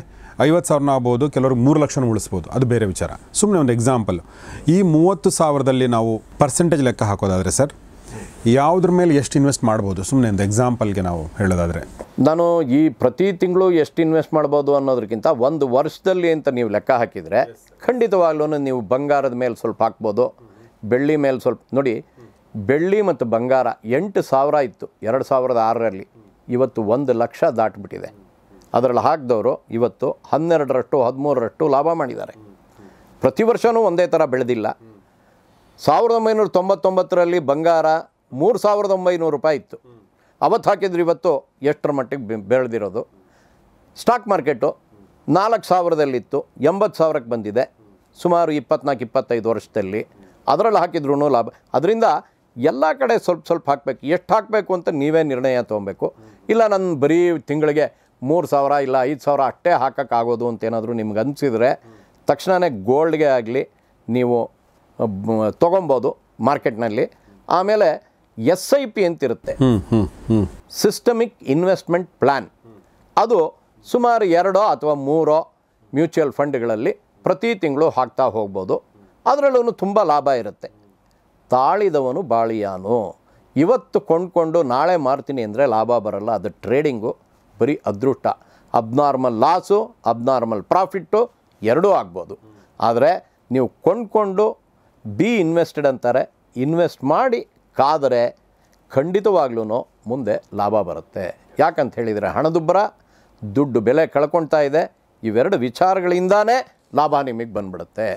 50,000 ಆಗ್ಬೋದು, ಕೆಲವ್ರಿಗೆ 3 ಲಕ್ಷನೂ ಉಳಿಸ್ಬೋದು, ಅದು ಬೇರೆ ವಿಚಾರ. ಸುಮ್ಮನೆ ಒಂದು ಎಕ್ಸಾಂಪಲ್. ಈ 30,000ದಲ್ಲಿ ನಾವು ಪರ್ಸೆಂಟೇಜ್ ಲೆಕ್ಕ ಹಾಕೋದಾದರೆ ಸರ್ ಯಾವುದ್ರ ಮೇಲೆ ಎಷ್ಟು ಇನ್ವೆಸ್ಟ್ ಮಾಡ್ಬೋದು? ಸುಮ್ಮನೆ ಒಂದು ಎಕ್ಸಾಂಪಲ್ಗೆ ನಾವು ಹೇಳೋದಾದರೆ ನಾನು ಈ ಪ್ರತಿ ತಿಂಗಳು ಎಷ್ಟು ಇನ್ವೆಸ್ಟ್ ಮಾಡ್ಬೋದು ಅನ್ನೋದಕ್ಕಿಂತ 1 ವರ್ಷದಲ್ಲಿ ಅಂತ ನೀವು ಲೆಕ್ಕ ಹಾಕಿದರೆ ಖಂಡಿತವಾಗ್ಲೂ ನೀವು ಬಂಗಾರದ ಮೇಲೆ ಸ್ವಲ್ಪ ಹಾಕ್ಬೋದು, ಬೆಳ್ಳಿ ಮೇಲೆ ಸ್ವಲ್ಪ. ನೋಡಿ, ಬೆಳ್ಳಿ ಮತ್ತು ಬಂಗಾರ 8,000 ಇತ್ತು 2006ರಲ್ಲಿ, ಇವತ್ತು 1 ಲಕ್ಷ ದಾಟಿಬಿಟ್ಟಿದೆ. ಅದರಲ್ಲಿ ಹಾಕಿದವರು ಇವತ್ತು 12ರಷ್ಟು 13ರಷ್ಟು ಲಾಭ ಮಾಡಿದ್ದಾರೆ. ಪ್ರತಿ ವರ್ಷವೂ ಒಂದೇ ಥರ ಬೆಳೆದಿಲ್ಲ. 1999ರಲ್ಲಿ ಬಂಗಾರ 3,900 ರೂಪಾಯಿ ಇತ್ತು, ಅವತ್ತು ಹಾಕಿದ್ರು ಇವತ್ತು ಎಷ್ಟರ ಮಟ್ಟಿಗೆ ಬೆಳೆದಿರೋದು. ಸ್ಟಾಕ್ ಮಾರ್ಕೆಟು 4,000ದಲ್ಲಿತ್ತು, 80,000ಕ್ಕೆ ಬಂದಿದೆ ಸುಮಾರು 24-25 ವರ್ಷದಲ್ಲಿ. ಅದರಲ್ಲಿ ಹಾಕಿದ್ರೂ ಲಾಭ. ಅದರಿಂದ ಎಲ್ಲ ಕಡೆ ಸ್ವಲ್ಪ ಹಾಕಬೇಕು. ಎಷ್ಟು ಹಾಕಬೇಕು ಅಂತ ನೀವೇ ನಿರ್ಣಯ ತೊಗೊಬೇಕು. ಇಲ್ಲ ನನ್ನ ಬರೀ ತಿಂಗಳಿಗೆ 3,000 ಇಲ್ಲ 5,000 ಅಷ್ಟೇ ಹಾಕೋಕ್ಕಾಗೋದು ಅಂತೇನಾದರೂ ನಿಮ್ಗೆ ಅನಿಸಿದರೆ ತಕ್ಷಣವೇ ಗೋಲ್ಡ್ಗೆ ಆಗಲಿ ನೀವು ತೊಗೊಬೋದು ಮಾರ್ಕೆಟ್ನಲ್ಲಿ. ಆಮೇಲೆ SIP ಅಂತಿರುತ್ತೆ, ಸಿಸ್ಟಮಿಕ್ ಇನ್ವೆಸ್ಟ್ಮೆಂಟ್ ಪ್ಲ್ಯಾನ್. ಅದು ಸುಮಾರು 2 ಅಥವಾ 3 ಮ್ಯೂಚುವಲ್ ಫಂಡ್ಗಳಲ್ಲಿ ಪ್ರತಿ ತಿಂಗಳು ಹಾಕ್ತಾ ಹೋಗ್ಬೋದು. ಅದರಲ್ಲೂ ತುಂಬ ಲಾಭ ಇರುತ್ತೆ. ತಾಳಿದವನು ಬಾಳಿಯಾನು. ಇವತ್ತು ಕೊಂಡ್ಕೊಂಡು ನಾಳೆ ಮಾರ್ತೀನಿ ಅಂದರೆ ಲಾಭ ಬರಲ್ಲ. ಅದು ಟ್ರೇಡಿಂಗು ಬರೀ ಅದೃಷ್ಟ. ಅಬ್ನಾರ್ಮಲ್ ಲಾಸು, ಅಬ್ನಾರ್ಮಲ್ ಪ್ರಾಫಿಟ್ಟು ಎರಡೂ ಆಗ್ಬೋದು. ಆದರೆ ನೀವು ಕೊಂಡ್ಕೊಂಡು ಬಿ ಇನ್ವೆಸ್ಟೆಡ್ ಅಂತಾರೆ, ಇನ್ವೆಸ್ಟ್ ಮಾಡಿ ಕಾದರೆ ಖಂಡಿತವಾಗ್ಲೂ ಮುಂದೆ ಲಾಭ ಬರುತ್ತೆ. ಯಾಕಂತ ಹೇಳಿದರೆ ಹಣದುಬ್ಬರ, ದುಡ್ಡು ಬೆಲೆ ಕಳ್ಕೊಳ್ತಾ ಇದೆ. ಇವೆರಡು ವಿಚಾರಗಳಿಂದಾನೇ ಲಾಭ ನಿಮಗೆ ಬಂದ್ಬಿಡುತ್ತೆ.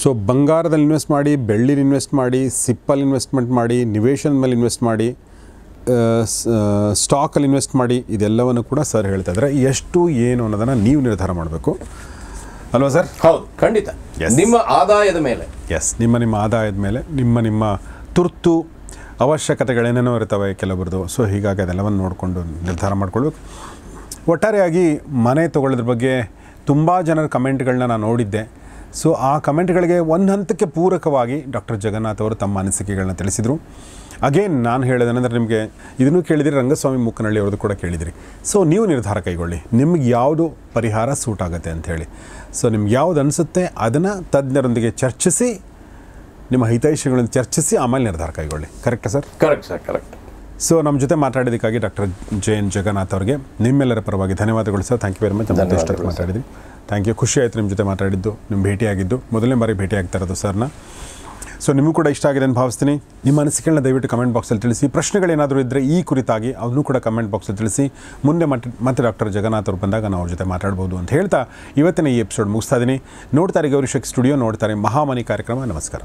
ಸೊ ಬಂಗಾರದಲ್ಲಿ ಇನ್ವೆಸ್ಟ್ ಮಾಡಿ, ಬೆಳ್ಳಿಲಿ ಇನ್ವೆಸ್ಟ್ ಮಾಡಿ, ಸಿಪ್ಪಲ್ಲಿ ಇನ್ವೆಸ್ಟ್ಮೆಂಟ್ ಮಾಡಿ, ನಿವೇಶನ ಮೇಲೆ ಇನ್ವೆಸ್ಟ್ ಮಾಡಿ, ಸ್ಟಾಕಲ್ಲಿ ಇನ್ವೆಸ್ಟ್ ಮಾಡಿ, ಇದೆಲ್ಲವನ್ನು ಕೂಡ ಸರ್ ಹೇಳ್ತಾ ಇದ್ದಾರೆ. ಎಷ್ಟು ಏನು ಅನ್ನೋದನ್ನು ನೀವು ನಿರ್ಧಾರ ಮಾಡಬೇಕು. ಅಲ್ವಾ ಸರ್? ಹೌದು, ಖಂಡಿತ. Yes. ನಿಮ್ಮ ಆದಾಯದ ಮೇಲೆ. ಎಸ್, ನಿಮ್ಮ ಆದಾಯದ ಮೇಲೆ, ನಿಮ್ಮ ತುರ್ತು ಅವಶ್ಯಕತೆಗಳೇನೇನೋ ಇರ್ತವೆ ಕೆಲವರದು. ಸೊ ಹೀಗಾಗಿ ಅದೆಲ್ಲವನ್ನು ನೋಡಿಕೊಂಡು ನಿರ್ಧಾರ ಮಾಡಿಕೊಳ್ಬೇಕು. ಒಟ್ಟಾರೆಯಾಗಿ ಮನೆ ತೊಗೊಳ್ಳೋದ್ರ ಬಗ್ಗೆ ತುಂಬ ಜನರ ಕಮೆಂಟ್ಗಳನ್ನ ನಾನು ನೋಡಿದ್ದೆ. ಸೊ ಆ ಕಮೆಂಟ್ಗಳಿಗೆ ಒಂದು ಹಂತಕ್ಕೆ ಪೂರಕವಾಗಿ ಡಾಕ್ಟರ್ ಜಗನ್ನಾಥ್ ಅವರು ತಮ್ಮ ಅನಿಸಿಕೆಗಳನ್ನ ತಿಳಿಸಿದರು. ಅಗೇನ್ ನಾನು ಹೇಳೋದೇನೆಂದರೆ, ನಿಮಗೆ ಇದನ್ನು ಕೇಳಿದಿರಿ, ರಂಗಸ್ವಾಮಿ ಮೂಕನಹಳ್ಳಿ ಅವ್ರದ್ದು ಕೂಡ ಕೇಳಿದಿರಿ. ಸೊ ನೀವು ನಿರ್ಧಾರ ಕೈಗೊಳ್ಳಿ, ನಿಮ್ಗೆ ಯಾವುದು ಪರಿಹಾರ ಸೂಟ್ ಆಗುತ್ತೆ ಅಂಥೇಳಿ. ಸೊ ನಿಮ್ಗೆ ಯಾವುದು ಅನಿಸುತ್ತೆ ಅದನ್ನು ತಜ್ಞರೊಂದಿಗೆ ಚರ್ಚಿಸಿ, ನಿಮ್ಮ ಹಿತೈಷಿಗಳನ್ನು ಚರ್ಚಿಸಿ ಆಮೇಲೆ ನಿರ್ಧಾರ ಕೈಗೊಳ್ಳಿ. ಕರೆಕ್ಟಾ sir? Correct sir, correct. So ನಮ್ಮ ಜೊತೆ ಮಾತಾಡೋದಕ್ಕಾಗಿ ಡಾಕ್ಟರ್ ಜೆ.ಎನ್. ಜಗನ್ನಾಥ್ ಅವರಿಗೆ ನಿಮ್ಮೆಲ್ಲರ ಪರವಾಗಿ ಧನ್ಯವಾದಗಳು sir. Thank you very much. ನಮ್ಮ ಇಷ್ಟೊತ್ತು ಮಾತಾಡಿದ್ವಿ. Thank you. ಖುಷಿ ಆಯಿತು ನಿಮ್ಮ ಜೊತೆ ಮಾತಾಡಿದ್ದು, ನಿಮ್ಮ ಭೇಟಿಯಾಗಿದ್ದು. ಮೊದಲನೇ ಬಾರಿ ಭೇಟಿ ಆಗ್ತಾ ಇರೋದು ಸರ್ನ. ಸೊ ನಿಮಗೂ ಕೂಡ ಇಷ್ಟ ಆಗಿದೆ ಅಂತ ಭಾವಿಸ್ತೀನಿ. ನಿಮ್ಮ ಅನಿಸಿಕೆಗಳನ್ನ ದಯವಿಟ್ಟು ಕಮೆಂಟ್ ಬಾಕ್ಸಲ್ಲಿ ತಿಳಿಸಿ. ಪ್ರಶ್ನೆಗಳೇನಾದರೂ ಇದ್ದರೆ ಈ ಕುರಿತಾಗಿ ಅದನ್ನು ಕೂಡ ಕಮೆಂಟ್ ಬಾಕ್ಸಲ್ಲಿ ತಿಳಿಸಿ. ಮುಂದೆ ಮತ್ತೆ ಡಾಕ್ಟರ್ ಜಗನ್ನಾಥ್ ಅವರು ಬಂದಾಗ ನಾವು ಅವ್ರ ಜೊತೆ ಮಾತಾಡ್ಬೋದು ಅಂತ ಹೇಳ್ತಾ ಇವತ್ತಿನ ಈ ಎಪಿಸೋಡ್ ಮುಗಿಸ್ತಾ ಇದ್ದೀನಿ. ನೋಡ್ತಾರೆ ಗೌರಿ ಶಕ್ತಿ ಸ್ಟುಡಿಯೋ, ನೋಡ್ತಾರೆ ಮಹಾಮನಿ ಕಾರ್ಯಕ್ರಮ. ನಮಸ್ಕಾರ.